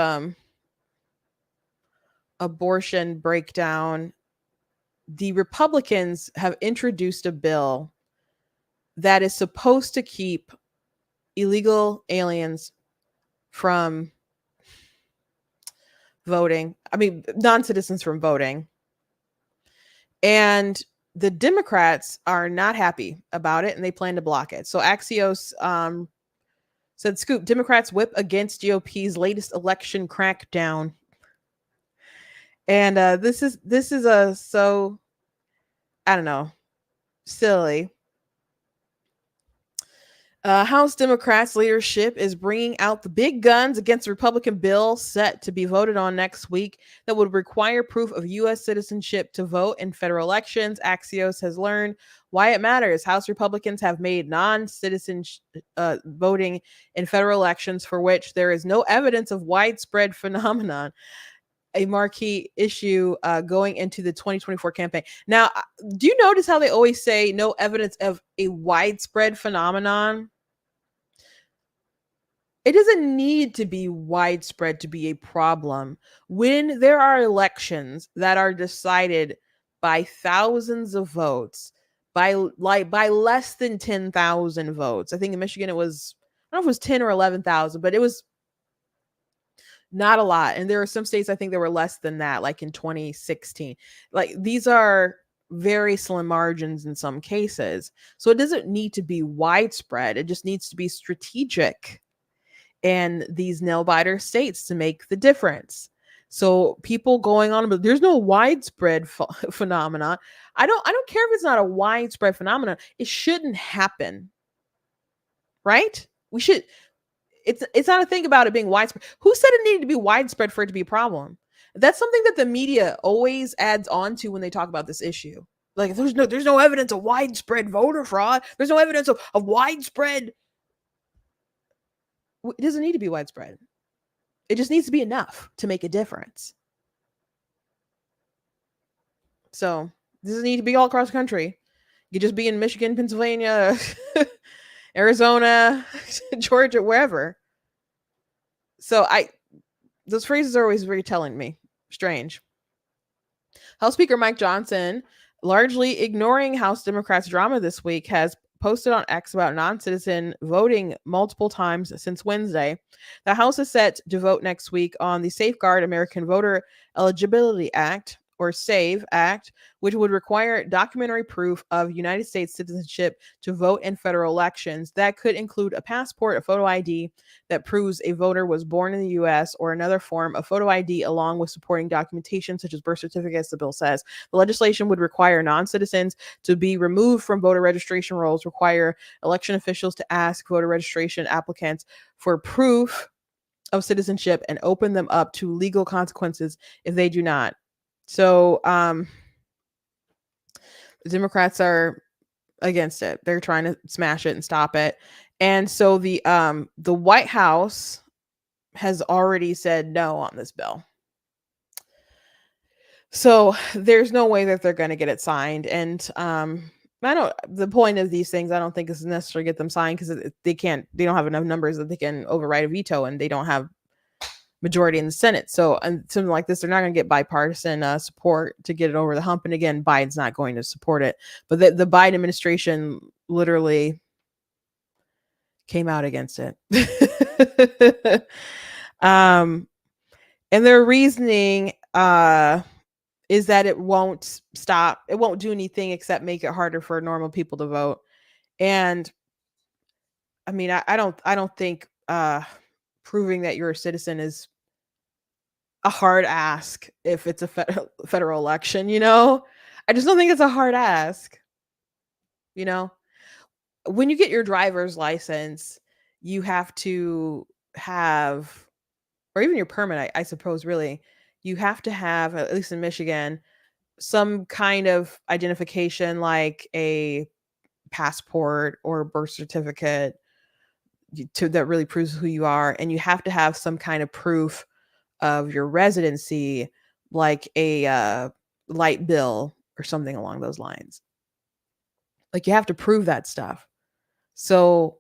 abortion breakdown, the Republicans have introduced a bill that is supposed to keep illegal aliens from voting. I mean, non-citizens from voting. And the Democrats are not happy about it, and they plan to block it. So Axios said, "Scoop: Democrats whip against GOP's latest election crackdown." And this is so, I don't know, silly. House Democrats leadership is bringing out the big guns against a Republican bill set to be voted on next week that would require proof of U.S. citizenship to vote in federal elections. Axios has learned why it matters. House Republicans have made non-citizen voting in federal elections, for which there is no evidence of widespread phenomenon, a marquee issue going into the 2024 campaign. Now, do you notice how they always say no evidence of a widespread phenomenon? It doesn't need to be widespread to be a problem. When there are elections that are decided by thousands of votes, by less than 10,000 votes. I think in Michigan it was, I don't know if it was 10 or 11,000, but it was not a lot. And there are some states, I think there were less than that, like in 2016. Like, these are very slim margins in some cases. So it doesn't need to be widespread. It just needs to be strategic in these nail-biter states to make the difference. So people going on, but there's no widespread phenomenon. I don't care if it's not a widespread phenomenon. It shouldn't happen, right? We should. It's not a thing about it being widespread. Who said it needed to be widespread for it to be a problem? That's something that the media always adds on to when they talk about this issue. Like there's no evidence of widespread voter fraud. There's no evidence of widespread. It doesn't need to be widespread. It just needs to be enough to make a difference. So this doesn't need to be all across the country. You just be in Michigan, Pennsylvania, Arizona, Georgia, wherever. So those phrases are always very telling me. Strange. House Speaker Mike Johnson, largely ignoring House Democrats' drama this week, has posted on X about non-citizen voting multiple times since Wednesday. The House is set to vote next week on the Safeguard American Voter Eligibility Act, or SAVE Act, which would require documentary proof of United States citizenship to vote in federal elections. That could include a passport, a photo ID that proves a voter was born in the U.S., or another form of photo ID along with supporting documentation such as birth certificates, the bill says. The legislation would require non-citizens to be removed from voter registration rolls, require election officials to ask voter registration applicants for proof of citizenship, and open them up to legal consequences if they do not. So the Democrats are against it. They're trying to smash it and stop it. And so the White House has already said no on this bill. So there's no way that they're going to get it signed. And the point of these things, I don't think is necessarily get them signed because they don't have enough numbers that they can override a veto, and they don't have majority in the Senate. So something like this, they're not going to get bipartisan support to get it over the hump. And again, Biden's not going to support it. But the Biden administration literally came out against it. And their reasoning is that it won't do anything except make it harder for normal people to vote. And I mean, I don't think proving that you're a citizen is a hard ask if it's a federal election, I just don't think it's a hard ask. When you get your driver's license, you have to have, or even your permit, I suppose, really, you have to have, at least in Michigan, some kind of identification like a passport or birth certificate that really proves who you are. And you have to have some kind of proof of your residency, like a light bill or something along those lines. Like you have to prove that stuff. So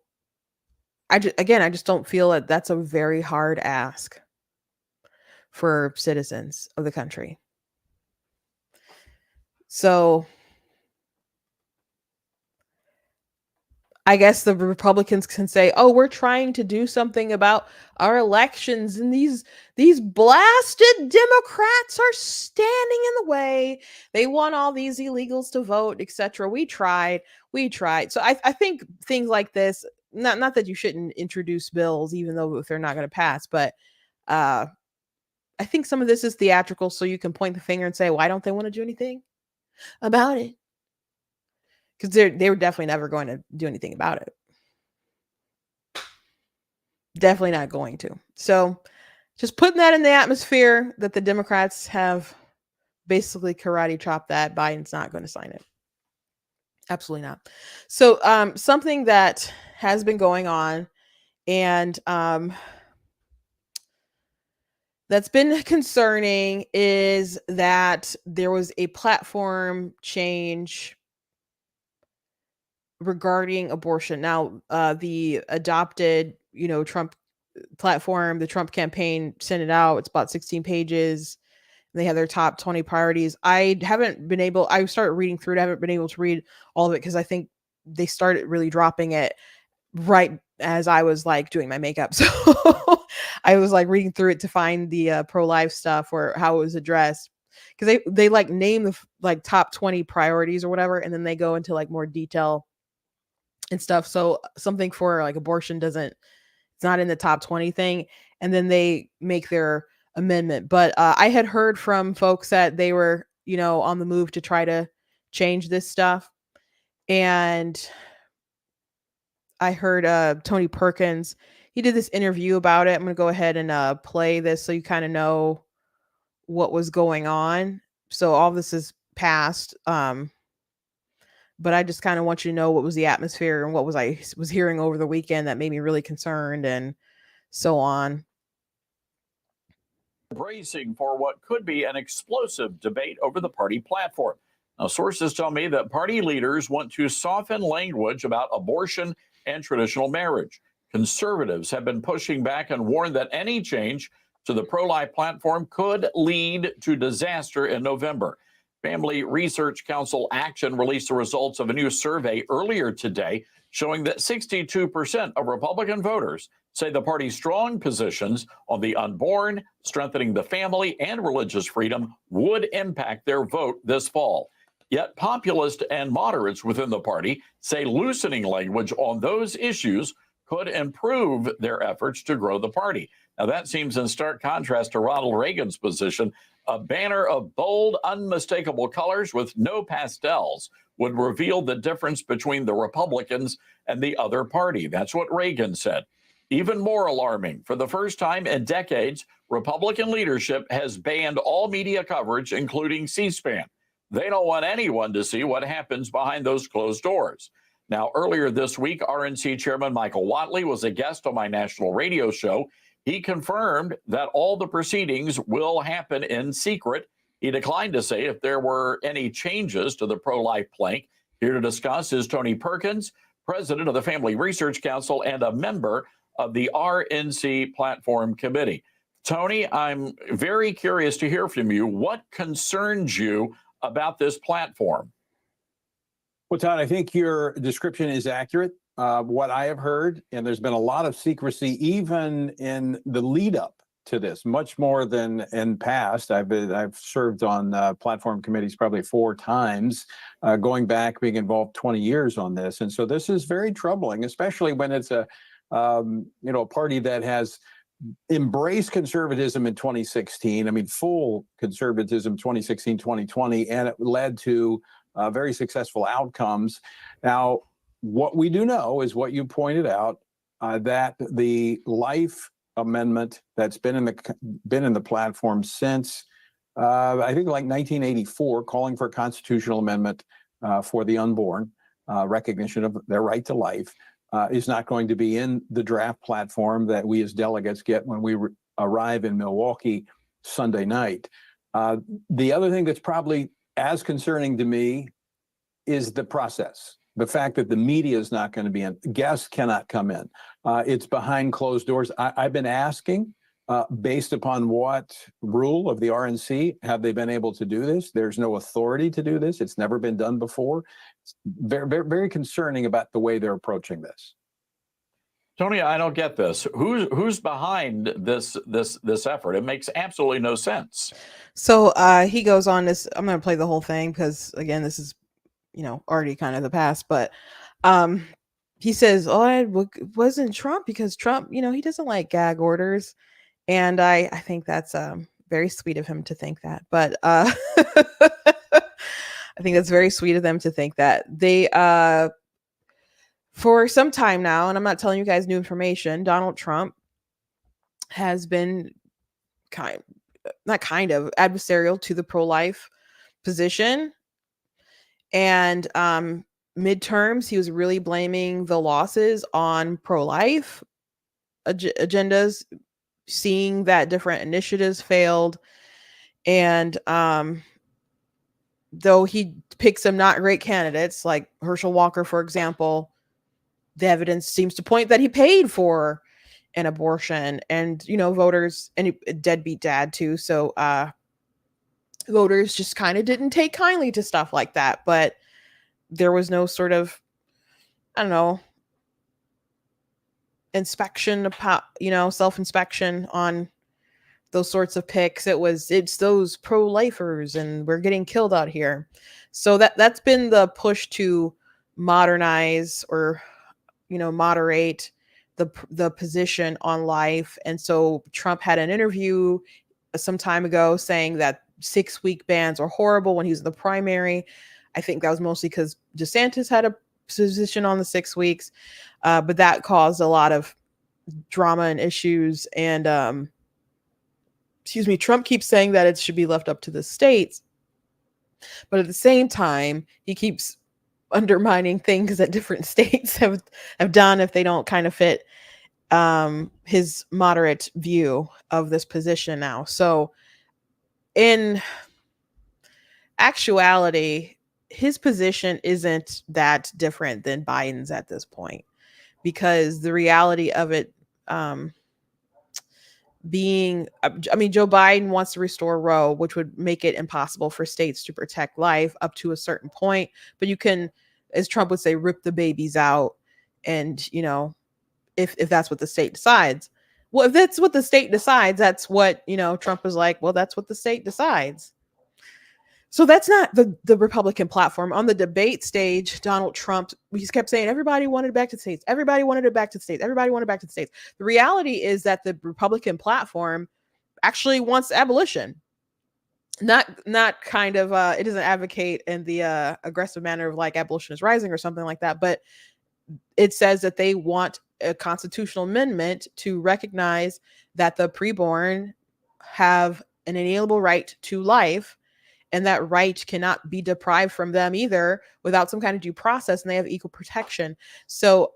I just don't feel that that's a very hard ask for citizens of the country. So I guess the Republicans can say, "Oh, we're trying to do something about our elections, and these blasted Democrats are standing in the way. They want all these illegals to vote, etc. We tried. So I think things like this, not that you shouldn't introduce bills, even though if they're not going to pass, but I think some of this is theatrical, so you can point the finger and say, why don't they want to do anything about it? Because they were definitely never going to do anything about it. Definitely not going to. So just putting that in the atmosphere that the Democrats have basically karate chopped that. Biden's not going to sign it. Absolutely not. So something that has been going on and that's been concerning is that there was a platform change regarding abortion. Now, the adopted, Trump platform, the Trump campaign sent it out. It's about 16 pages. They have their top 20 priorities. I started reading through it. I haven't been able to read all of it because I think they started really dropping it right as I was like doing my makeup. So I was like reading through it to find the pro-life stuff or how it was addressed. Because they like name the like top 20 priorities or whatever, and then they go into like more detail and stuff. So something for like abortion it's not in the top 20 thing. And then they make their amendment. But I had heard from folks that they were, on the move to try to change this stuff. And I heard Tony Perkins, he did this interview about it. I'm going to go ahead and play this so you kind of know what was going on. So all this is passed. but I just kind of want you to know what was the atmosphere and what I was hearing over the weekend that made me really concerned and so on. Bracing for what could be an explosive debate over the party platform. Now, sources tell me that party leaders want to soften language about abortion and traditional marriage. Conservatives have been pushing back and warned that any change to the pro-life platform could lead to disaster in November. Family Research Council Action released the results of a new survey earlier today showing that 62% of Republican voters say the party's strong positions on the unborn, strengthening the family, and religious freedom would impact their vote this fall. Yet populists and moderates within the party say loosening language on those issues could improve their efforts to grow the party. Now, that seems in stark contrast to Ronald Reagan's position. A banner of bold, unmistakable colors with no pastels would reveal the difference between the Republicans and the other party. That's what Reagan said. Even more alarming, for the first time in decades, Republican leadership has banned all media coverage, including C-SPAN. They don't want anyone to see what happens behind those closed doors. Now, earlier this week, RNC Chairman Michael Whatley was a guest on my national radio show. He confirmed that all the proceedings will happen in secret. He declined to say if there were any changes to the pro-life plank. Here to discuss is Tony Perkins, president of the Family Research Council and a member of the RNC Platform Committee. Tony, I'm very curious to hear from you. What concerns you about this platform? Well, Todd, I think your description is accurate. What I have heard, and there's been a lot of secrecy even in the lead up to this, much more than in past. I've served on platform committees probably 4 times, going back, being involved 20 years on this. And so this is very troubling, especially when it's a party that has embraced conservatism in 2016. I mean, full conservatism 2016, 2020, and it led to very successful outcomes. Now, what we do know is what you pointed out, that the life amendment that's been in the platform since I think like 1984, calling for a constitutional amendment for the unborn, recognition of their right to life, is not going to be in the draft platform that we as delegates get when we arrive in Milwaukee Sunday night. The other thing that's probably as concerning to me is the process. The fact that the media is not going to be in, guests cannot come in. It's behind closed doors. I've been asking, based upon what rule of the RNC have they been able to do this? There's no authority to do this. It's never been done before. It's very, very, very concerning about the way they're approaching this. Tony, I don't get this. Who's behind this effort? It makes absolutely no sense. So he goes on this. I'm going to play the whole thing because, again, this is, already kind of the past. But he says, "Oh, it wasn't Trump because Trump, he doesn't like gag orders," and I think that's very sweet of him to think that. But I think that's very sweet of them to think that. They for some time now, and I'm not telling you guys new information, Donald Trump has been adversarial to the pro-life position. And midterms, he was really blaming the losses on pro-life agendas, seeing that different initiatives failed. And though he picked some not great candidates, like Herschel Walker, for example, the evidence seems to point that he paid for an abortion, and voters, and a deadbeat dad too. So voters just kind of didn't take kindly to stuff like that. But there was no sort of, inspection, self-inspection on those sorts of picks. It's those pro-lifers and we're getting killed out here. So that's been the push to modernize or moderate the position on life. And so Trump had an interview some time ago saying that 6-week bans are horrible when he was in the primary. I think that was mostly because DeSantis had a position on the 6 weeks, but that caused a lot of drama and issues. And Trump keeps saying that it should be left up to the states, but at the same time, he keeps undermining things that different states have done if they don't kind of fit his moderate view of this position now. So in actuality, his position isn't that different than Biden's at this point, because the reality of it being, I mean, Joe Biden wants to restore Roe, which would make it impossible for states to protect life up to a certain point. But you can, as Trump would say, rip the babies out. And, you know, if that's what the state decides. Well, if that's what the state decides, that's what, you know, Trump is like, well, that's what the state decides. So that's not the Republican platform. On the debate stage, Donald Trump, he kept saying everybody wanted it back to the states. Everybody wanted it back to the states. Everybody wanted it back to the states. The reality is that the Republican platform actually wants abolition. Not kind of, it doesn't advocate in the aggressive manner of like abolition is rising or something like that, but it says that they want a constitutional amendment to recognize that the preborn have an inalienable right to life, and that right cannot be deprived from them either without some kind of due process, and they have equal protection. So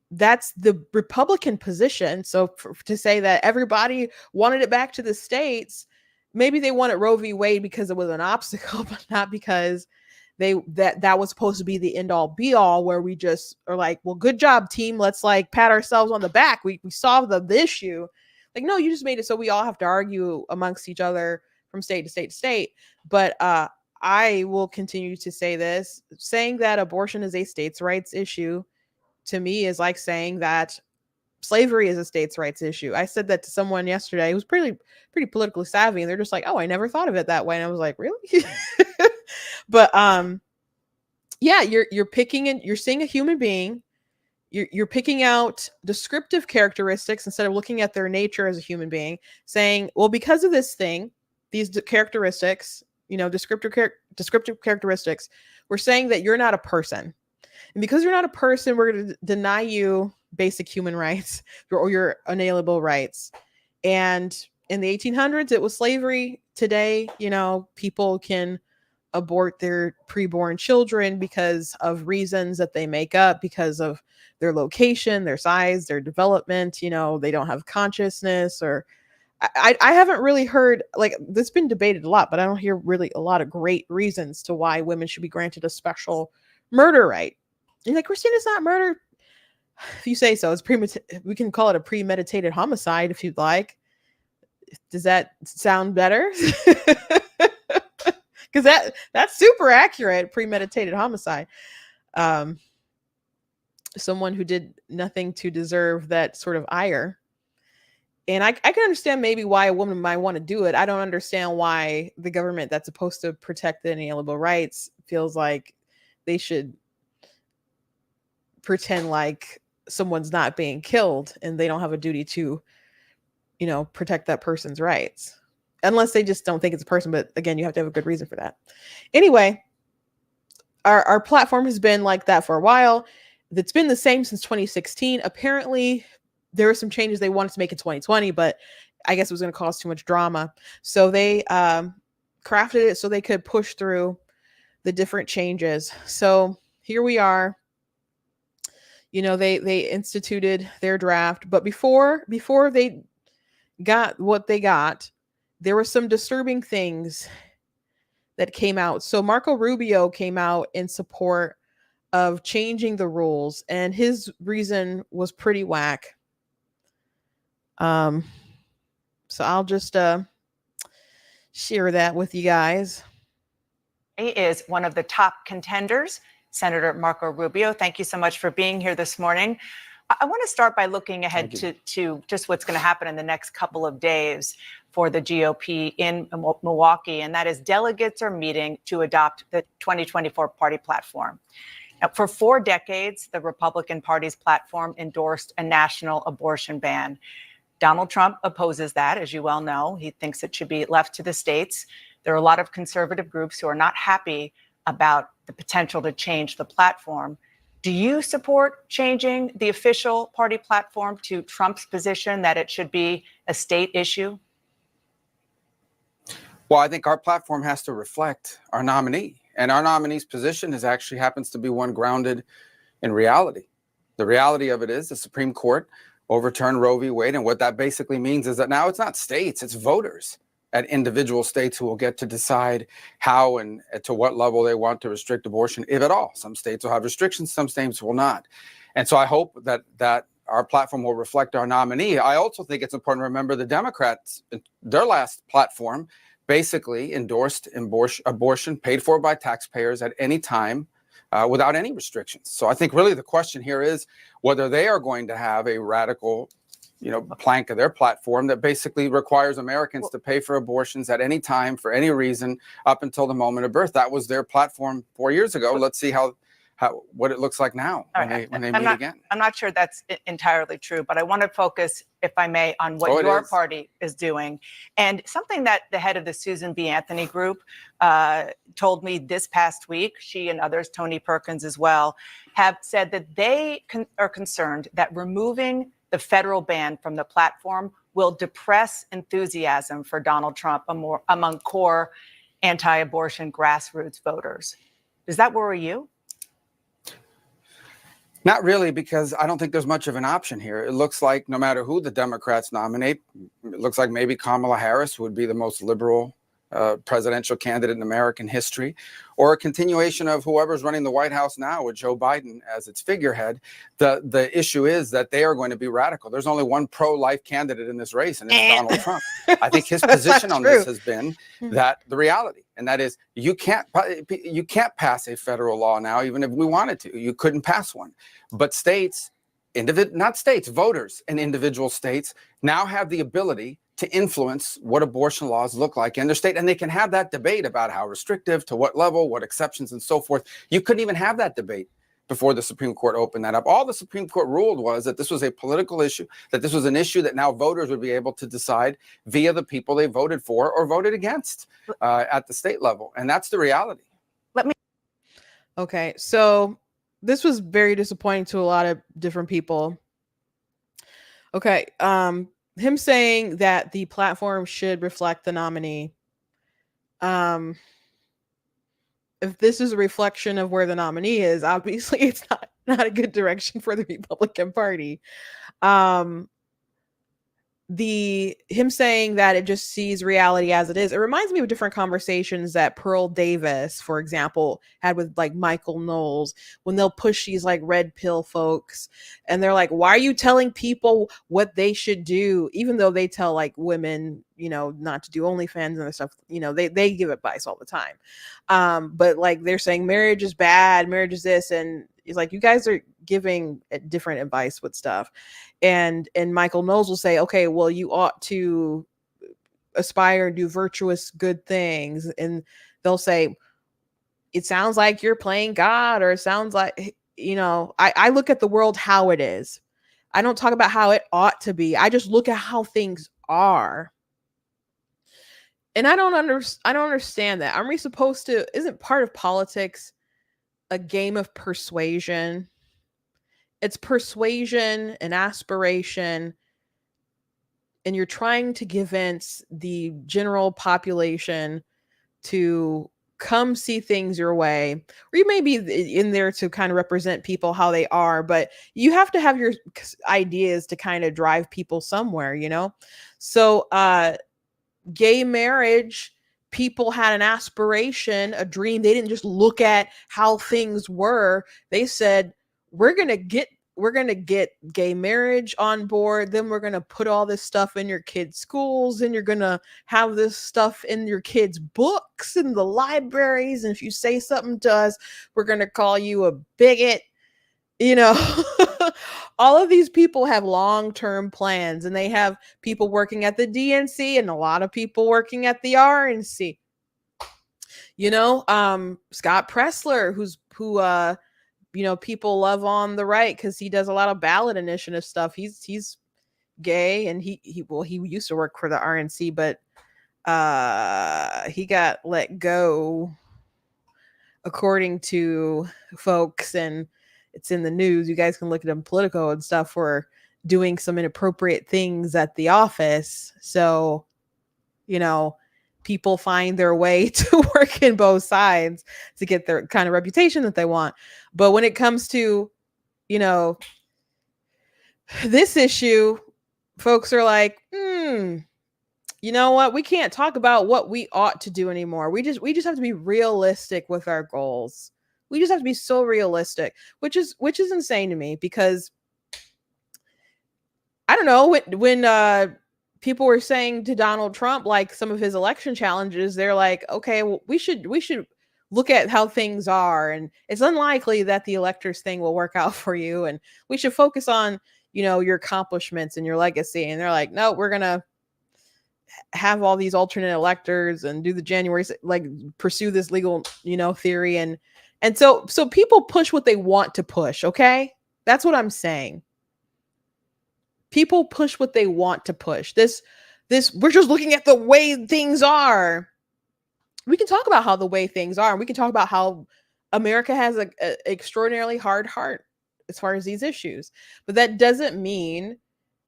that's the Republican position. So to say that everybody wanted it back to the states, maybe they wanted Roe v. Wade because it was an obstacle, but not because that was supposed to be the end all be all, where we just are like, well, good job, team. Let's like pat ourselves on the back. We solved the issue. Like, no, you just made it so we all have to argue amongst each other from state to state to state. But I will continue to say this, saying that abortion is a states' rights issue to me is like saying that slavery is a states' rights issue. I said that to someone yesterday who was pretty politically savvy, and they're just like, oh, I never thought of it that way. And I was like, really? But yeah, you're picking and you're seeing a human being. You're picking out descriptive characteristics instead of looking at their nature as a human being, saying, well, because of this thing, these characteristics, you know, descriptive characteristics, we're saying that you're not a person. And because you're not a person, we're going to deny you basic human rights or your unalienable rights. And in the 1800s, it was slavery. Today, you know, people can abort their preborn children because of reasons that they make up, because of their location, their size, their development. You know, they don't have consciousness, or I haven't really heard, like, this been debated a lot, but I don't hear really a lot of great reasons to why women should be granted a special murder right. You're like, Christine, it's not murder. If you say so, it's we can call it a premeditated homicide if you'd like. Does that sound better? Because that's super accurate. Premeditated homicide. Someone who did nothing to deserve that sort of ire. And I can understand maybe why a woman might want to do it. I don't understand why the government that's supposed to protect the inalienable rights feels like they should pretend like someone's not being killed and they don't have a duty to, you know, protect that person's rights. Unless they just don't think it's a person. But again, you have to have a good reason for that. Anyway, our platform has been like that for a while. It's been the same since 2016. Apparently, there were some changes they wanted to make in 2020, but I guess it was going to cause too much drama. So they crafted it so they could push through the different changes. So here we are. You know, they instituted their draft, but before they got what they got, there were some disturbing things that came out. So Marco Rubio came out in support of changing the rules, and his reason was pretty whack. So I'll just share that with you guys. He is one of the top contenders, Senator Marco Rubio. Thank you so much for being here this morning. I want to start by looking ahead to just what's going to happen in the next couple of days for the GOP in Milwaukee, and that is delegates are meeting to adopt the 2024 party platform. Now, for 4 decades, the Republican Party's platform endorsed a national abortion ban. Donald Trump opposes that, as you well know. He thinks it should be left to the states. There are a lot of conservative groups who are not happy about the potential to change the platform. Do you support changing the official party platform to Trump's position that it should be a state issue? Well, I think our platform has to reflect our nominee. And our nominee's position is actually happens to be one grounded in reality. The reality of it is the Supreme Court overturned Roe v. Wade. And what that basically means is that now it's not states, it's voters at individual states who will get to decide how and to what level they want to restrict abortion, if at all. Some states will have restrictions, some states will not. And so I hope that our platform will reflect our nominee. I also think it's important to remember the Democrats, their last platform basically endorsed abortion paid for by taxpayers at any time without any restrictions. So I think really the question here is whether they are going to have a radical plank of their platform that basically requires Americans to pay for abortions at any time for any reason up until the moment of birth. That was their platform 4 years ago. Let's see what it looks like now when they meet again. I'm not sure that's entirely true, but I want to focus, if I may, on what your party is doing. And something that the head of the Susan B. Anthony group told me this past week, she and others, Tony Perkins as well, have said that they are concerned that removing the federal ban from the platform will depress enthusiasm for Donald Trump among core anti-abortion grassroots voters. Does that worry you? Not really, because I don't think there's much of an option here. It looks like no matter who the Democrats nominate, it looks like maybe Kamala Harris would be the most liberal presidential candidate in American history, or a continuation of whoever's running the White House now with Joe Biden as its figurehead. The issue is that they are going to be radical. There's only one pro-life candidate in this race, and it's Donald Trump. I think his position on this has been that the reality, and that is you can't pass a federal law now, even if we wanted to. You couldn't pass one. But states, voters in individual states now have the ability to influence what abortion laws look like in their state. And they can have that debate about how restrictive, to what level, what exceptions, and so forth. You couldn't even have that debate before the Supreme Court opened that up. All the Supreme Court ruled was that this was a political issue, that this was an issue that now voters would be able to decide via the people they voted for or voted against at the state level. And that's the reality. Okay, so this was very disappointing to a lot of different people. Okay, him saying that the platform should reflect the nominee. If this is a reflection of where the nominee is, obviously it's not a good direction for the Republican Party. Him saying that it just sees reality as it is. It reminds me of different conversations that Pearl Davis, for example, had with like Michael Knowles, when they'll push these like red pill folks and they're like, why are you telling people what they should do? Even though they tell like women, not to do OnlyFans and stuff, they give advice all the time. But like they're saying marriage is bad, marriage is this, and it's like, you guys are giving different advice with stuff. And Michael Knowles will say, okay, well, you ought to aspire and do virtuous good things. And they'll say, it sounds like you're playing God, or it sounds like, I look at the world how it is. I don't talk about how it ought to be. I just look at how things are. And I don't understand that. Aren't we supposed to, isn't part of politics a game of persuasion? It's persuasion and aspiration, and you're trying to convince the general population to come see things your way, or you may be in there to kind of represent people how they are, but you have to have your ideas to kind of drive people somewhere, So gay marriage, people had an aspiration, a dream. They didn't just look at how things were. They said, we're going to get gay marriage on board. Then we're going to put all this stuff in your kids' schools, and you're going to have this stuff in your kids' books in the libraries. And if you say something to us, we're going to call you a bigot. All of these people have long-term plans, and they have people working at the DNC and a lot of people working at the RNC. Scott Pressler, who people love on the right because he does a lot of ballot initiative stuff. He's gay, and he used to work for the RNC, but he got let go, according to folks, and it's in the news. You guys can look at him, Politico and stuff, for doing some inappropriate things at the office. So, people find their way to work in both sides to get their kind of reputation that they want. But when it comes to, you know, this issue, folks are like, you know what? We can't talk about what we ought to do anymore. We just have to be realistic with our goals. We just have to be so realistic, which is insane to me, because I don't know, when people were saying to Donald Trump, like, some of his election challenges, they're like, okay, well, we should look at how things are, and it's unlikely that the electors thing will work out for you, and we should focus on, you know, your accomplishments and your legacy. And they're like, no, we're gonna have all these alternate electors and do the January, like, pursue this legal, you know, theory, and so people push what they want to push. Okay, that's what I'm saying. People push what they want to push. This we're just looking at the way things are. We can talk about how the way things are, and we can talk about how America has a extraordinarily hard heart as far as these issues. But that doesn't mean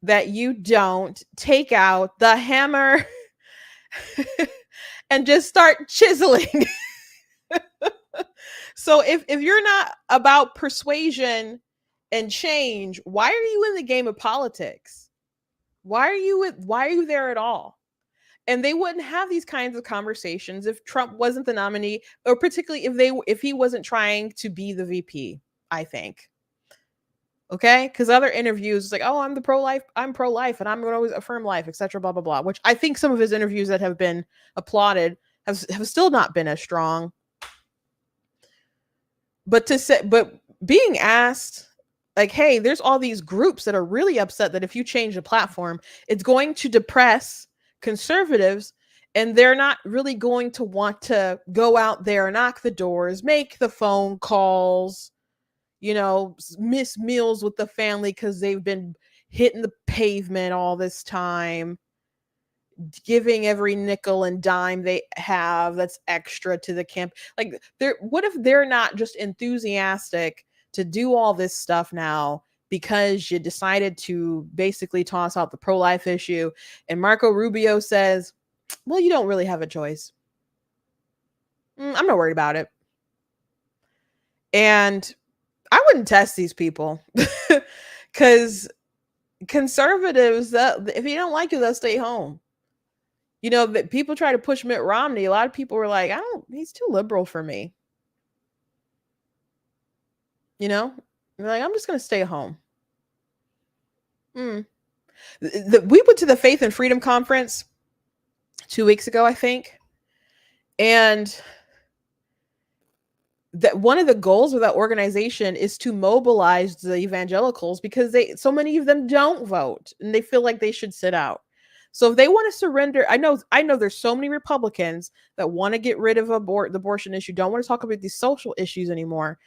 that you don't take out the hammer and just start chiseling. So if you're not about persuasion and change, why are you in the game of politics? Why are you there at all? And they wouldn't have these kinds of conversations if Trump wasn't the nominee, or particularly if he wasn't trying to be the VP, I think. Okay? Because other interviews, it's like, oh, I'm pro-life, and I'm going to always affirm life, etc., blah, blah, blah, which I think some of his interviews that have been applauded have still not been as strong. But being asked, like, hey, there's all these groups that are really upset that if you change the platform, it's going to depress conservatives, and they're not really going to want to go out there, knock the doors, make the phone calls, you know, miss meals with the family because they've been hitting the pavement all this time, giving every nickel and dime they have that's extra to the camp. Like, what if they're not just enthusiastic to do all this stuff now because you decided to basically toss out the pro-life issue, and Marco Rubio says, well, you don't really have a choice. I'm not worried about it. And I wouldn't test these people, because conservatives, if you don't like it, they'll stay home. You know, that people try to push Mitt Romney. A lot of people were like, he's too liberal for me. You know, they're like, I'm just going to stay home. We went to the Faith and Freedom Conference 2 weeks ago, I think. And that one of the goals of that organization is to mobilize the evangelicals, because so many of them don't vote and they feel like they should sit out. So if they want to surrender, I know there's so many Republicans that want to get rid of the abortion issue, don't want to talk about these social issues anymore.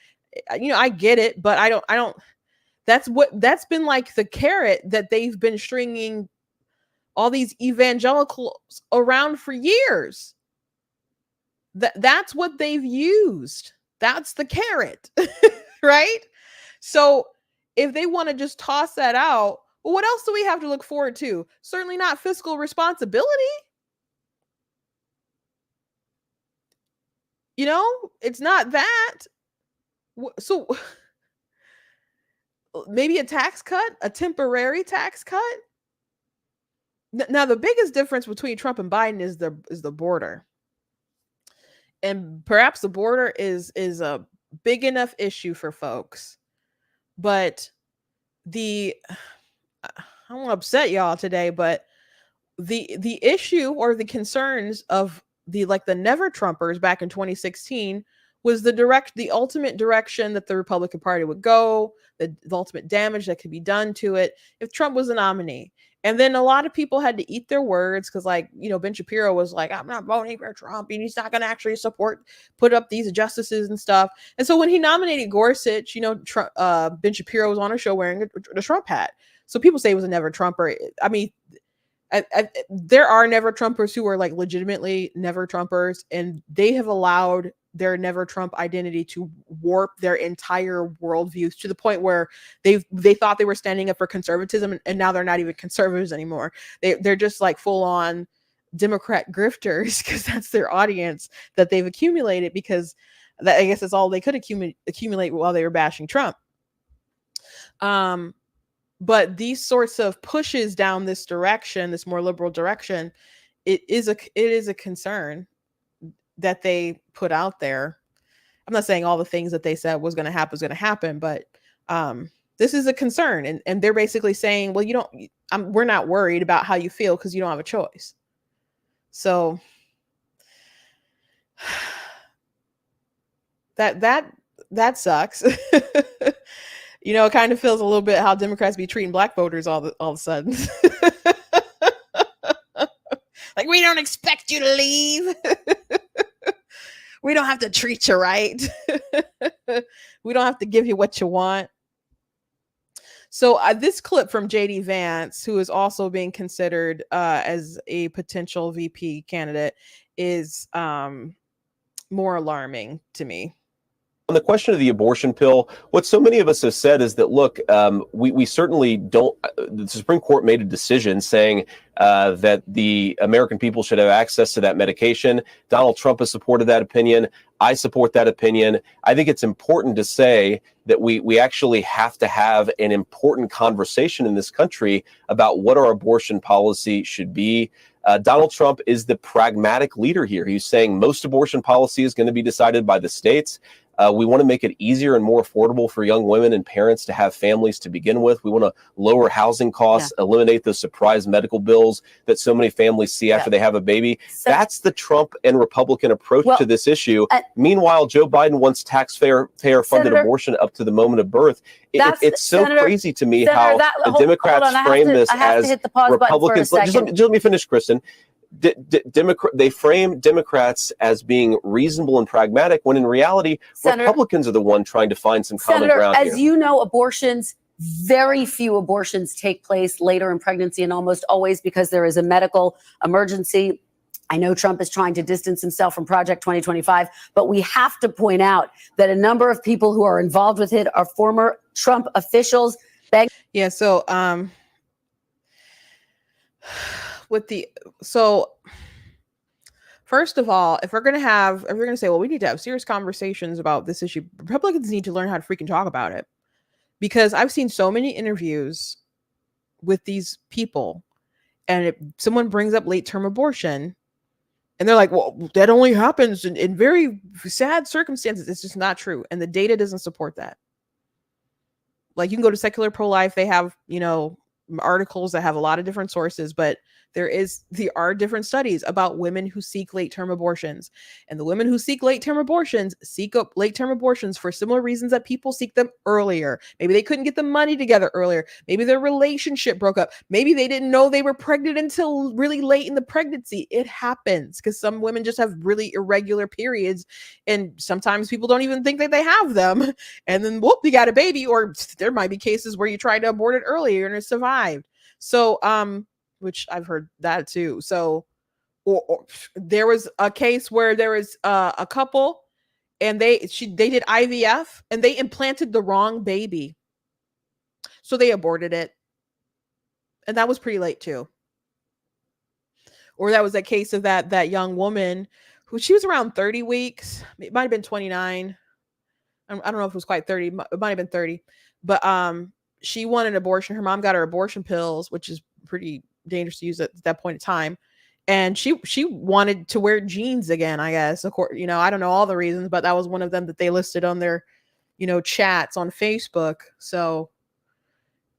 You know, I get it, but I don't, that's been like the carrot that they've been stringing all these evangelicals around for years. That's what they've used. That's the carrot, right? So if they want to just toss that out, well, what else do we have to look forward to? Certainly not fiscal responsibility. You know, it's not that. So maybe a tax cut, a temporary tax cut. Now, the biggest difference between Trump and Biden is the border. And perhaps the border is a big enough issue for folks. But I don't want to upset y'all today, but the issue or the concerns of the Never Trumpers back in 2016 was the ultimate direction that the Republican Party would go, the ultimate damage that could be done to it if Trump was the nominee. And then a lot of people had to eat their words because, Ben Shapiro was like, I'm not voting for Trump, and he's not going to actually put up these justices and stuff. And so when he nominated Gorsuch, Ben Shapiro was on a show wearing a Trump hat. So people say he was a Never Trumper. I mean, there are Never Trumpers who are legitimately Never Trumpers, and they have allowed their Never Trump identity to warp their entire worldview to the point where they thought they were standing up for conservatism, and now they're not even conservatives anymore. They're just full on Democrat grifters, because that's their audience that they've accumulated, because that, I guess, that's all they could accumulate while they were bashing Trump. But these sorts of pushes down this direction, this more liberal direction, it is a concern that they put out there. I'm not saying all the things that they said was going to happen, but this is a concern, and they're basically saying, well, we're not worried about how you feel because you don't have a choice. So that sucks. It kind of feels a little bit how Democrats be treating black voters all of a sudden. Like, we don't expect you to leave. We don't have to treat you right. We don't have to give you what you want. So this clip from J.D. Vance, who is also being considered as a potential VP candidate, is more alarming to me. On the question of the abortion pill, what so many of us have said is that, look, we certainly don't. The Supreme Court made a decision saying that the American people should have access to that medication. Donald Trump has supported that opinion. I support that opinion. I think it's important to say that we actually have to have an important conversation in this country about what our abortion policy should be. Donald Trump is the pragmatic leader here. He's saying most abortion policy is going to be decided by the states. We want to make it easier and more affordable for young women and parents to have families to begin with. We want to lower housing costs, eliminate those surprise medical bills that so many families see after they have a baby. So, that's the Trump and Republican approach to this issue. Meanwhile, Joe Biden wants taxpayer-funded abortion up to the moment of birth. It's so crazy to me how the Democrats frame this as Republicans. Just let me finish, Kristen. They frame Democrats as being reasonable and pragmatic, when in reality, Senator, Republicans are the one trying to find some common ground here. As you know, very few abortions take place later in pregnancy, and almost always because there is a medical emergency. I know Trump is trying to distance himself from Project 2025, but we have to point out that a number of people who are involved with it are former Trump officials. First of all, if we're going to say, well, we need to have serious conversations about this issue, Republicans need to learn how to freaking talk about it. Because I've seen so many interviews with these people, and if someone brings up late-term abortion, and they're like, well, that only happens in very sad circumstances. It's just not true. And the data doesn't support that. Like, you can go to Secular Pro-Life. They have, articles that have a lot of different sources, but there are different studies about women who seek late-term abortions, and the women who seek late-term abortions for similar reasons that people seek them earlier. Maybe they couldn't get the money together earlier. Maybe their relationship broke up. Maybe they didn't know they were pregnant until really late in the pregnancy. It happens because some women just have really irregular periods, and sometimes people don't even think that they have them. And then, whoop, you got a baby. Or there might be cases where you tried to abort it earlier and it survived. So, which I've heard that too. So, or there was a case where there was a couple, and they did IVF, and they implanted the wrong baby, so they aborted it, and that was pretty late too. Or that was a case of that young woman who, she was around 30 weeks. It might have been 29. I don't know if it was quite 30. It might have been 30, but she wanted an abortion. Her mom got her abortion pills, which is pretty dangerous to use at that point in time. And she wanted to wear jeans again, I guess. Of course, I don't know all the reasons, but that was one of them that they listed on their, chats on Facebook. So,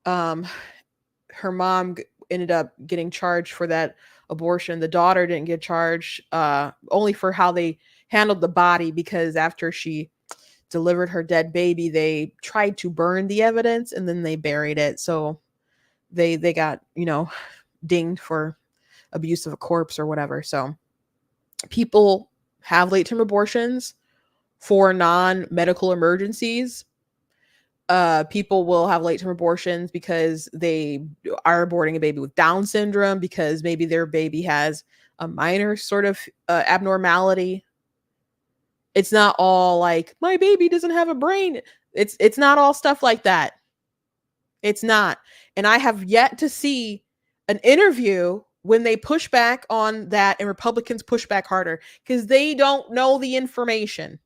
her mom ended up getting charged for that abortion. The daughter didn't get charged, only for how they handled the body, because after she delivered her dead baby, they tried to burn the evidence and then they buried it. So they got, dinged for abuse of a corpse or whatever. So people have late-term abortions for non-medical emergencies. People will have late-term abortions because they are aborting a baby with Down syndrome, because maybe their baby has a minor sort of abnormality. It's not all like, my baby doesn't have a brain. It's not all stuff like that. It's not. And I have yet to see an interview when they push back on that and Republicans push back harder because they don't know the information.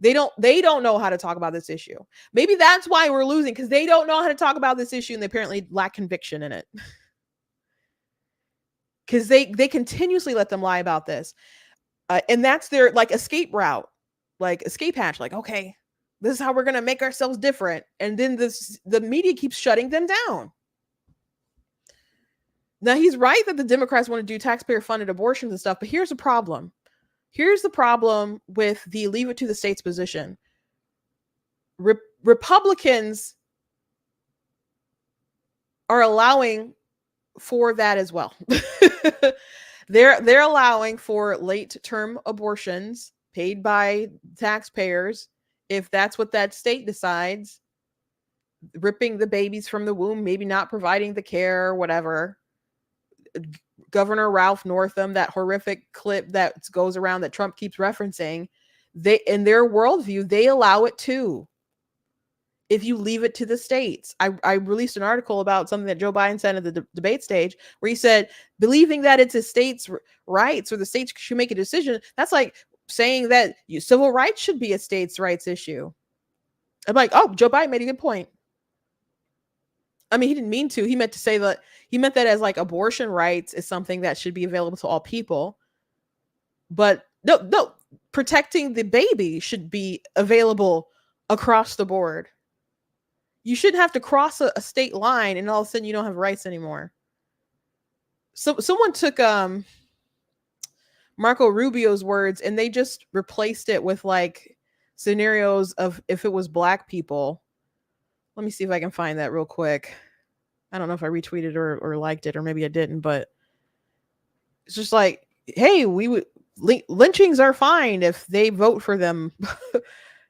They don't know how to talk about this issue. Maybe that's why we're losing, because they don't know how to talk about this issue and they apparently lack conviction in it. Because they continuously let them lie about this. And that's their like escape route, like escape hatch. Like, okay, this is how we're going to make ourselves different. And then the media keeps shutting them down. Now, he's right that the Democrats want to do taxpayer funded abortions and stuff, but here's the problem. Here's the problem with the leave it to the states position. Republicans are allowing for that as well. They're allowing for late term abortions paid by taxpayers if that's what that state decides, ripping the babies from the womb, maybe not providing the care or whatever. Governor Ralph Northam, that horrific clip that goes around that Trump keeps referencing, they, in their worldview, they allow it too. If you leave it to the states. I released an article about something that Joe Biden said at the debate stage, where he said, believing that it's a state's rights or the states should make a decision, that's like saying that civil rights should be a states' rights issue. I'm like, oh, Joe Biden made a good point. I mean, he didn't mean to. He meant to say that, he meant that as like abortion rights is something that should be available to all people. But no, protecting the baby should be available across the board. You shouldn't have to cross a state line and all of a sudden you don't have rights anymore. So someone took Marco Rubio's words and they just replaced it with like scenarios of if it was Black people. Let me see if I can find that real quick. I don't know if I retweeted or liked it, or maybe I didn't, but it's just like, hey, lynchings are fine if they vote for them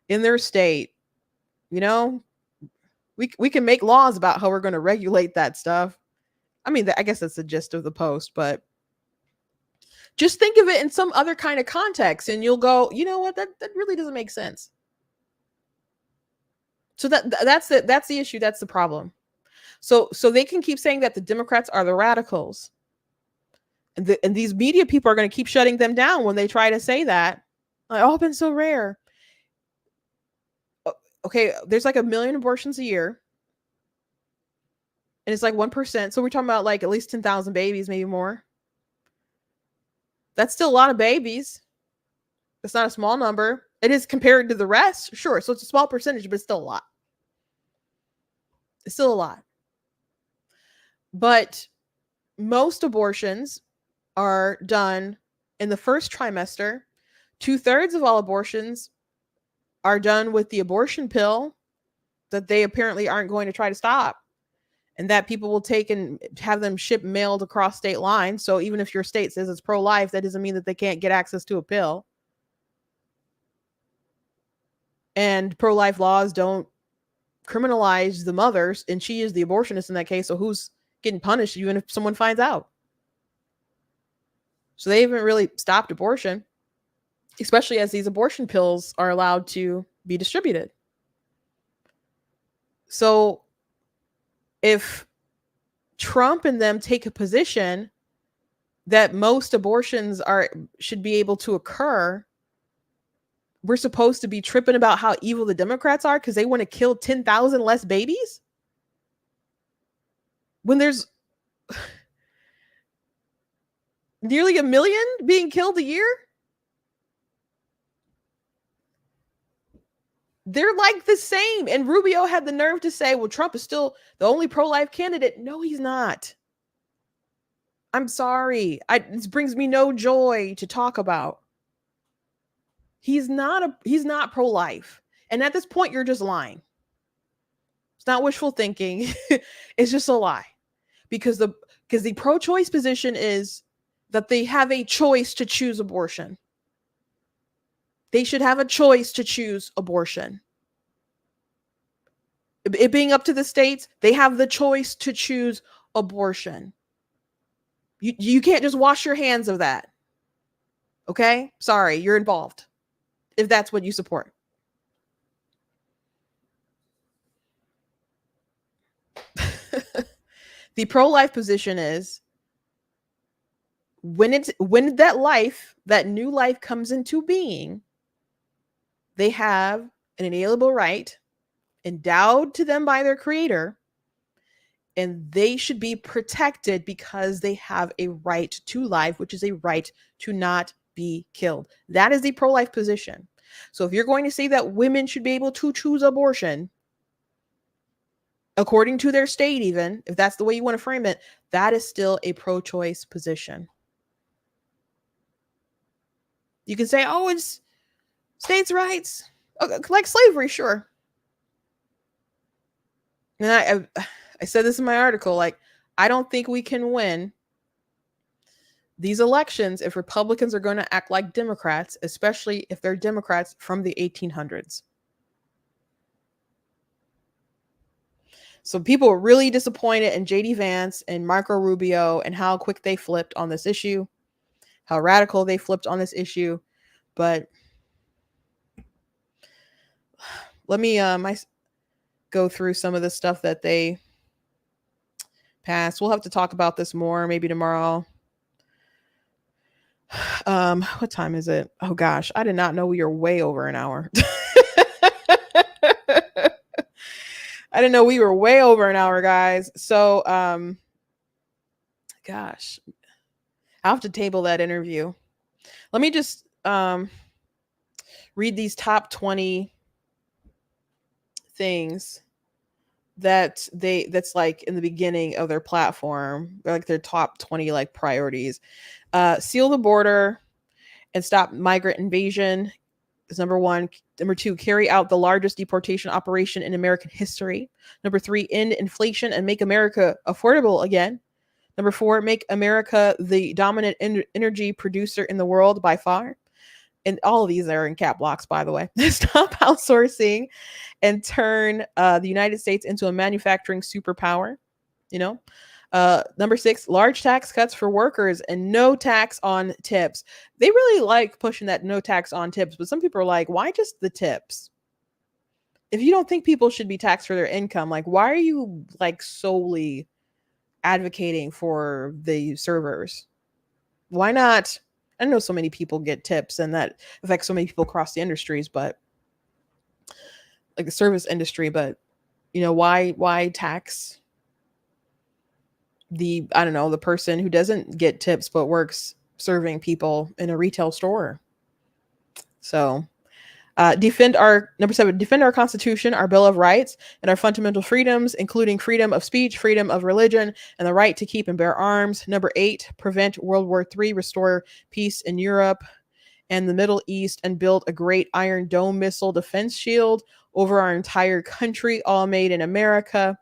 in their state. You know, we can make laws about how we're going to regulate that stuff. I mean, I guess that's the gist of the post, but just think of it in some other kind of context and you'll go, you know what, that really doesn't make sense. So that's the issue. That's the problem. So they can keep saying that the Democrats are the radicals. And these media people are going to keep shutting them down when they try to say that. Like, oh, it's been so rare. Okay, there's like 1 million abortions a year. And it's like 1%. So we're talking about like at least 10,000 babies, maybe more. That's still a lot of babies. It's not a small number. It is compared to the rest, sure. So it's a small percentage, but it's still a lot. It's still a lot. But most abortions are done in the first trimester. 2/3 of all abortions are done with the abortion pill that they apparently aren't going to try to stop, and that people will take and have them shipped mailed across state lines. So even if your state says it's pro-life, that doesn't mean that they can't get access to a pill. And pro-life laws don't criminalize the mothers, and she is the abortionist in that case. So who's getting punished even if someone finds out? So they haven't really stopped abortion, especially as these abortion pills are allowed to be distributed. So if Trump and them take a position that most abortions should be able to occur, we're supposed to be tripping about how evil the Democrats are because they want to kill 10,000 less babies? When there's nearly 1 million being killed a year? They're like the same. And Rubio had the nerve to say, well, Trump is still the only pro-life candidate. No, he's not. I'm sorry. This brings me no joy to talk about. He's not pro-life. And at this point, you're just lying. It's not wishful thinking. It's just a lie. Because the pro-choice position is that they have a choice to choose abortion. They should have a choice to choose abortion. It being up to the states, they have the choice to choose abortion. You can't just wash your hands of that. Okay? Sorry, you're involved. If that's what you support. The pro-life position is when that new life comes into being, they have an inalienable right endowed to them by their creator, and they should be protected because they have a right to life, which is a right to not be killed. That is the pro-life position. So if you're going to say that women should be able to choose abortion, according to their state, even if that's the way you want to frame it, that is still a pro-choice position. You can say, oh, it's states' rights, like slavery, sure. And I said this in my article, like, I don't think we can win these elections if Republicans are going to act like Democrats, especially if they're Democrats from the 1800s. So people were really disappointed in J.D. Vance and Marco Rubio and how quick they flipped on this issue, how radical they flipped on this issue. But let me go through some of the stuff that they passed. We'll have to talk about this more maybe tomorrow. What time is it? Oh gosh, I did not know we were way over an hour. I didn't know we were way over an hour, guys. So gosh, I'll have to table that interview. Let me just read these top 20 things that's like in the beginning of their platform, like their top 20 like priorities. Seal the border and stop migrant invasion is number 1. Number 2, carry out the largest deportation operation in American history. Number 3, end inflation and make America affordable again. Number 4, make America the dominant energy producer in the world by far. And all of these are in cap blocks, by the way. Stop outsourcing and turn the United States into a manufacturing superpower. Number 6, large tax cuts for workers and no tax on tips. They really like pushing that no tax on tips, but some people are like, why just the tips? If you don't think people should be taxed for their income, like, why are you like solely advocating for the servers? Why not? I know so many people get tips and that affects so many people across the industries, but like the service industry, but why tax the person who doesn't get tips but works serving people in a retail store? So number 7, defend our Constitution, our Bill of Rights, and our fundamental freedoms, including freedom of speech, freedom of religion, and the right to keep and bear arms. Number 8, prevent World War III, restore peace in Europe and the Middle East, and build a great Iron Dome missile defense shield over our entire country, all made in America.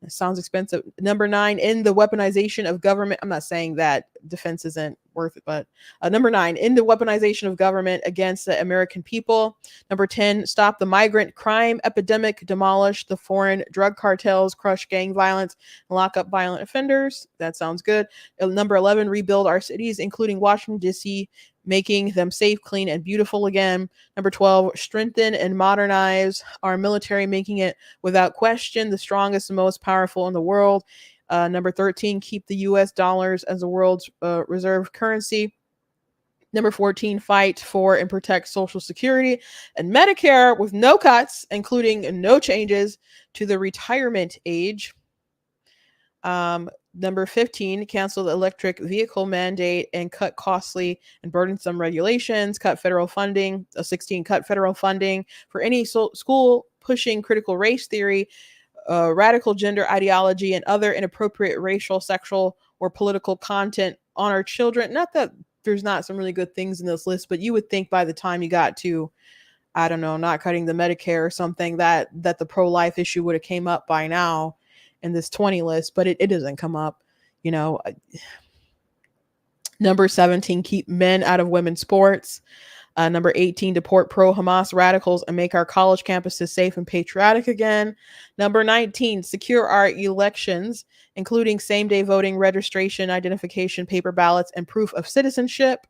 That sounds expensive. Number 9, end the weaponization of government. I'm not saying that defense isn't worth it, but number 9, end the weaponization of government against the American people. Number 10, stop the migrant crime epidemic, demolish the foreign drug cartels, crush gang violence, and lock up violent offenders. That sounds good. Number 11, rebuild our cities, including Washington, D.C., making them safe, clean, and beautiful again. Number 12, strengthen and modernize our military, making it without question the strongest and most powerful in the world. Number 13, keep the U.S. dollars as the world's reserve currency. Number 14, fight for and protect Social Security and Medicare with no cuts, including no changes to the retirement age. Number 15, cancel the electric vehicle mandate and cut costly and burdensome regulations. Cut federal funding. 16, cut federal funding for any school pushing critical race theory, radical gender ideology, and other inappropriate racial, sexual, or political content on our children. Not that there's not some really good things in this list, but you would think by the time you got to, I don't know, not cutting the Medicare or something, that the pro-life issue would have came up by now in this 20 list, but it doesn't come up. Number 17, keep men out of women's sports. Number 18, deport pro-Hamas radicals and make our college campuses safe and patriotic again. Number 19, secure our elections, including same-day voting, registration, identification, paper ballots, and proof of citizenship.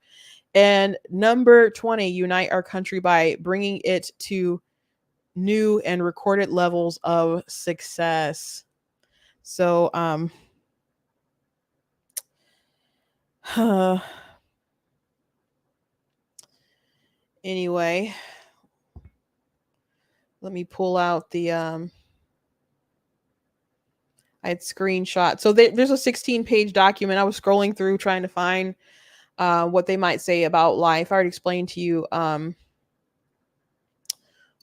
And number 20, unite our country by bringing it to new and recorded levels of success. So, Anyway, let me pull out the I had screenshot. So there's a 16-page document. I was scrolling through trying to find what they might say about life. I already explained to you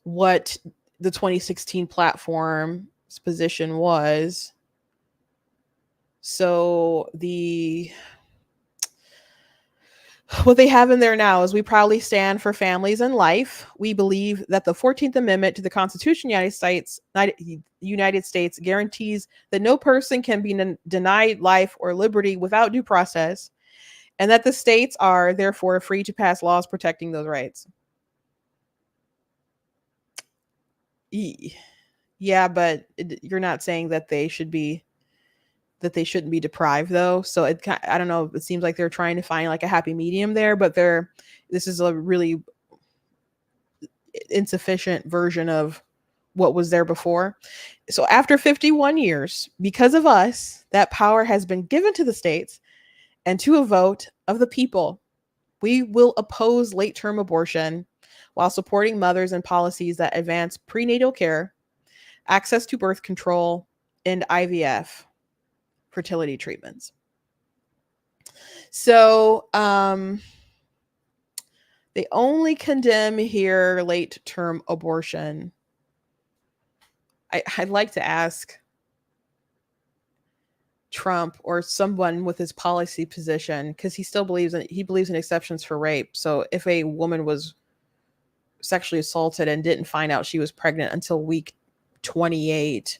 what the 2016 platform's position was. So what they have in there now is we proudly stand for families and life. We believe that the 14th Amendment to the Constitution of the United States guarantees that no person can be denied life or liberty without due process, and that the states are therefore free to pass laws protecting those rights. Yeah, but you're not saying that they shouldn't be deprived, though. So I don't know. It seems like they're trying to find like a happy medium there, but this is a really insufficient version of what was there before. So after 51 years, because of us, that power has been given to the states and to a vote of the people. We will oppose late-term abortion while supporting mothers and policies that advance prenatal care, access to birth control, and IVF fertility treatments. So they only condemn here late-term abortion. I'd like to ask Trump or someone with his policy position, because he believes in exceptions for rape. So if a woman was sexually assaulted and didn't find out she was pregnant until week 28,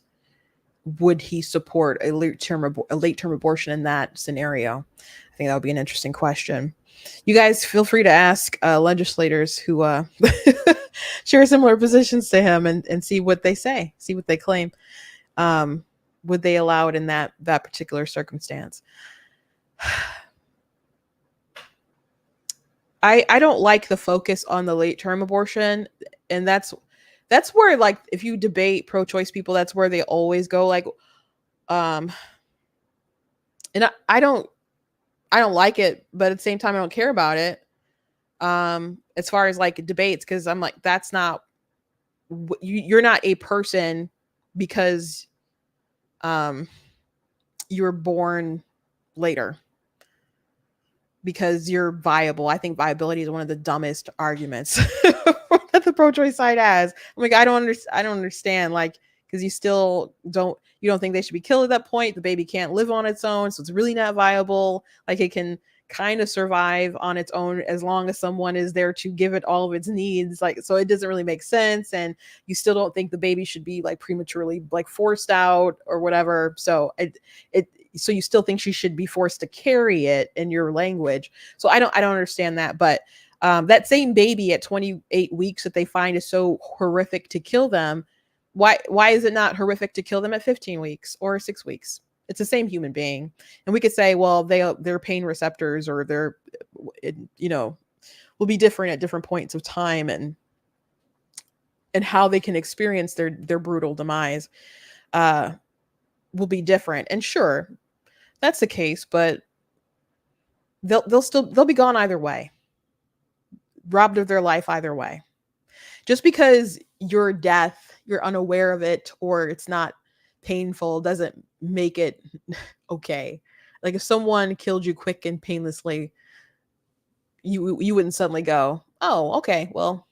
would he support a late-term abortion in that scenario? I think that would be an interesting question. You guys feel free to ask legislators who share similar positions to him and see what they say, see what they claim. Would they allow it in that particular circumstance? I don't like the focus on the late-term abortion, and that's where, like, if you debate pro-choice people, that's where they always go, like, and I don't like it, but at the same time, I don't care about it. As far as like debates, because I'm like, that's not, you're not a person because you were born later, because you're viable. I think viability is one of the dumbest arguments that the pro-choice side has. I'm like, I don't understand, like, because you don't think they should be killed at that point. The baby can't live on its own, so it's really not viable. Like, it can kind of survive on its own as long as someone is there to give it all of its needs. Like, so it doesn't really make sense. And you still don't think the baby should be like prematurely like forced out or whatever. So so you still think she should be forced to carry it in your language. So I don't understand that. But that same baby at 28 weeks that they find is so horrific to kill them, why is it not horrific to kill them at 15 weeks or 6 weeks? It's the same human being. And we could say, well, their pain receptors or their, will be different at different points of time, and how they can experience their brutal demise will be different. And sure, that's the case, but they'll be gone either way, robbed of their life either way. Just because your death, you're unaware of it, or it's not painful, doesn't make it okay. Like, if someone killed you quick and painlessly, you wouldn't suddenly go, oh, okay, well,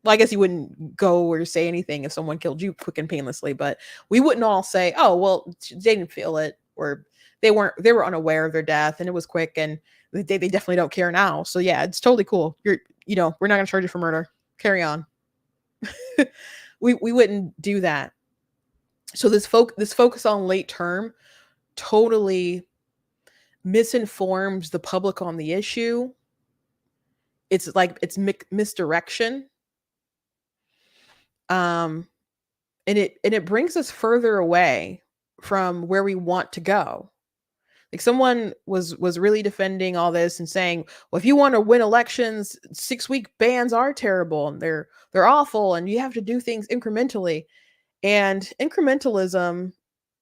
I guess you wouldn't go or say anything if someone killed you quick and painlessly, but we wouldn't all say, oh, well, they didn't feel it, or they were unaware of their death and it was quick, and they definitely don't care now. So yeah, it's totally cool. We're not going to charge you for murder. Carry on. We wouldn't do that. So this focus on late term totally misinforms the public on the issue. It's like, it's misdirection. And it brings us further away from where we want to go. Like, someone was really defending all this and saying, well, if you want to win elections, 6-week bans are terrible and they're awful, and you have to do things incrementally. And incrementalism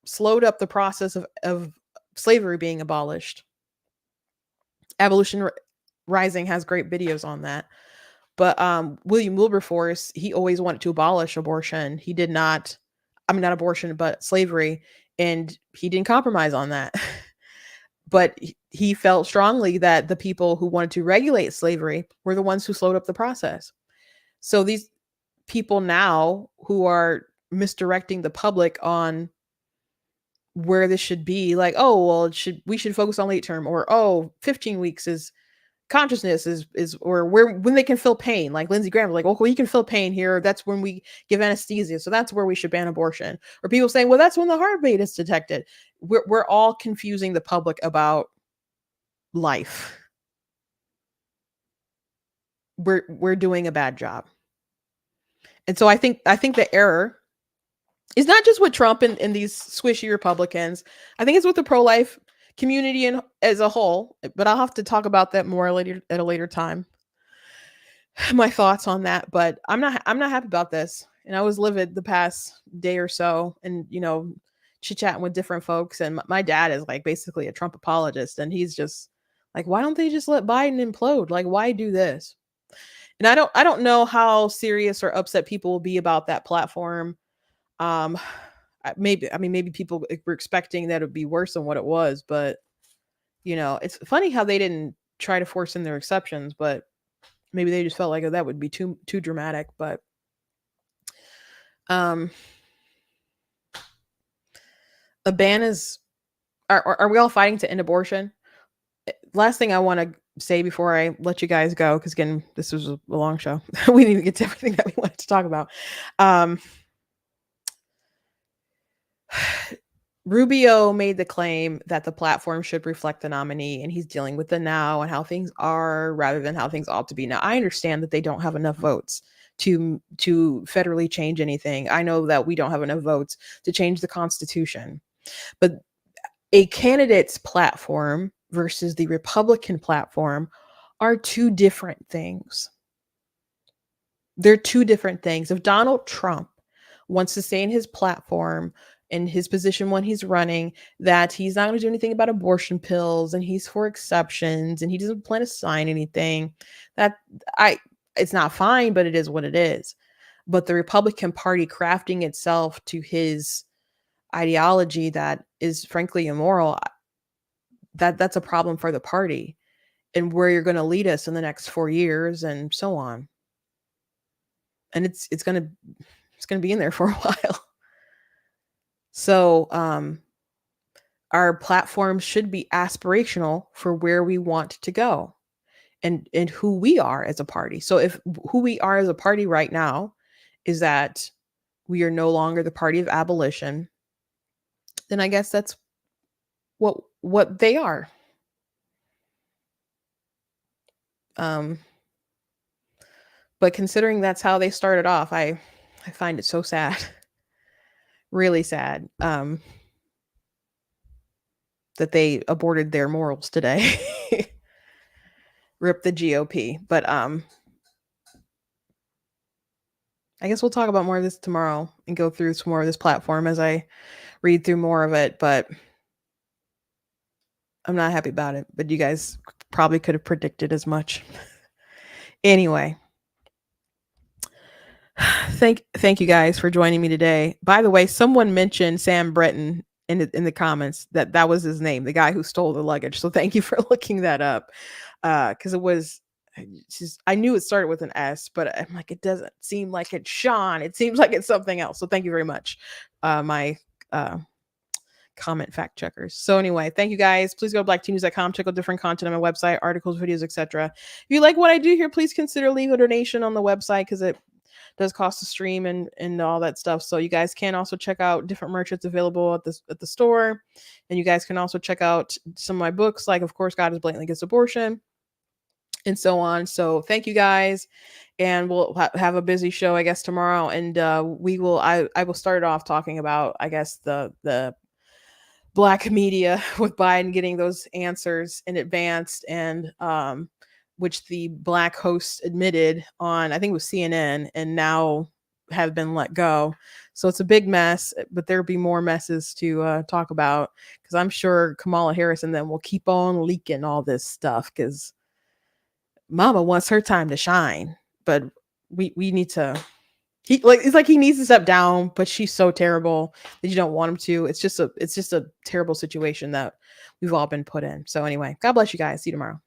slowed up the process of slavery being abolished. Abolition Rising has great videos on that. But William Wilberforce, he always wanted to abolish abortion. He did not, I mean, not abortion, but slavery. And he didn't compromise on that. But he felt strongly that the people who wanted to regulate slavery were the ones who slowed up the process. So these people now who are misdirecting the public on where this should be, like, oh, well, we should focus on late term, or, oh, 15 weeks is consciousness is or when they can feel pain, like Lindsey Graham was like, okay, you can feel pain here, that's when we give anesthesia, so that's where we should ban abortion. Or people saying, well, that's when the heartbeat is detected. We're all confusing the public about life. We're doing a bad job. And so I think the error is not just with Trump and these squishy Republicans. I think it's with the pro-life community as a whole, but I'll have to talk about that more later at a later time. My thoughts on that, but I'm not happy about this. And I was livid the past day or so, and chit-chatting with different folks. And my dad is like basically a Trump apologist, and he's just like, why don't they just let Biden implode? Like, why do this? And I don't know how serious or upset people will be about that platform. Maybe people were expecting that it would be worse than what it was, but it's funny how they didn't try to force in their exceptions, but maybe they just felt like that would be too dramatic. But a ban is, are we all fighting to end abortion? Last thing I want to say before I let you guys go, because again, this was a long show. We didn't even get to everything that we wanted to talk about. Rubio made the claim that the platform should reflect the nominee, and he's dealing with the now and how things are rather than how things ought to be. Now, I understand that they don't have enough votes to federally change anything. I know that we don't have enough votes to change the Constitution. But a candidate's platform versus the Republican platform are two different things. They're two different things. If Donald Trump wants to say in his platform and his position when he's running that he's not going to do anything about abortion pills and he's for exceptions and he doesn't plan to sign anything, it's not fine, but it is what it is. But the Republican Party crafting itself to his ideology that is frankly immoral, that's a problem for the party and where you're going to lead us in the next 4 years and so on. And it's going to be in there for a while. So our platform should be aspirational for where we want to go and who we are as a party. So if who we are as a party right now is that we are no longer the party of abolition, then I guess that's what they are. But considering that's how they started off, I find it so sad. Really sad. That they aborted their morals today. Rip the GOP. But I guess we'll talk about more of this tomorrow and go through some more of this platform as I read through more of it. But I'm not happy about it. But you guys probably could have predicted as much. Anyway. Thank you guys for joining me today. By the way, someone mentioned Sam Breton in the comments that was his name, the guy who stole the luggage. So thank you for looking that up. Because it was I knew it started with an S, but I'm like, it doesn't seem like it's Sean. It seems like it's something else. So thank you very much. My comment fact checkers. So anyway, thank you guys. Please go to blacktnews.com, check out different content on my website, articles, videos, etc. If you like what I do here, please consider leaving a donation on the website because it does cost to stream and all that stuff. So you guys can also check out different merch that's available at the store. And you guys can also check out some of my books, like, of course, God is Blatantly Against Abortion and so on. So thank you guys. And we'll have a busy show, I guess, tomorrow. And I will start off talking about, I guess, the black media with Biden getting those answers in advance and which the black host admitted on, I think it was CNN, and now have been let go. So it's a big mess, but there'll be more messes to talk about, because I'm sure Kamala Harris and them will keep on leaking all this stuff, because Mama wants her time to shine, but we need to. It's like he needs to step down, but she's so terrible that you don't want him to. It's just a terrible situation that we've all been put in. So anyway, God bless you guys. See you tomorrow.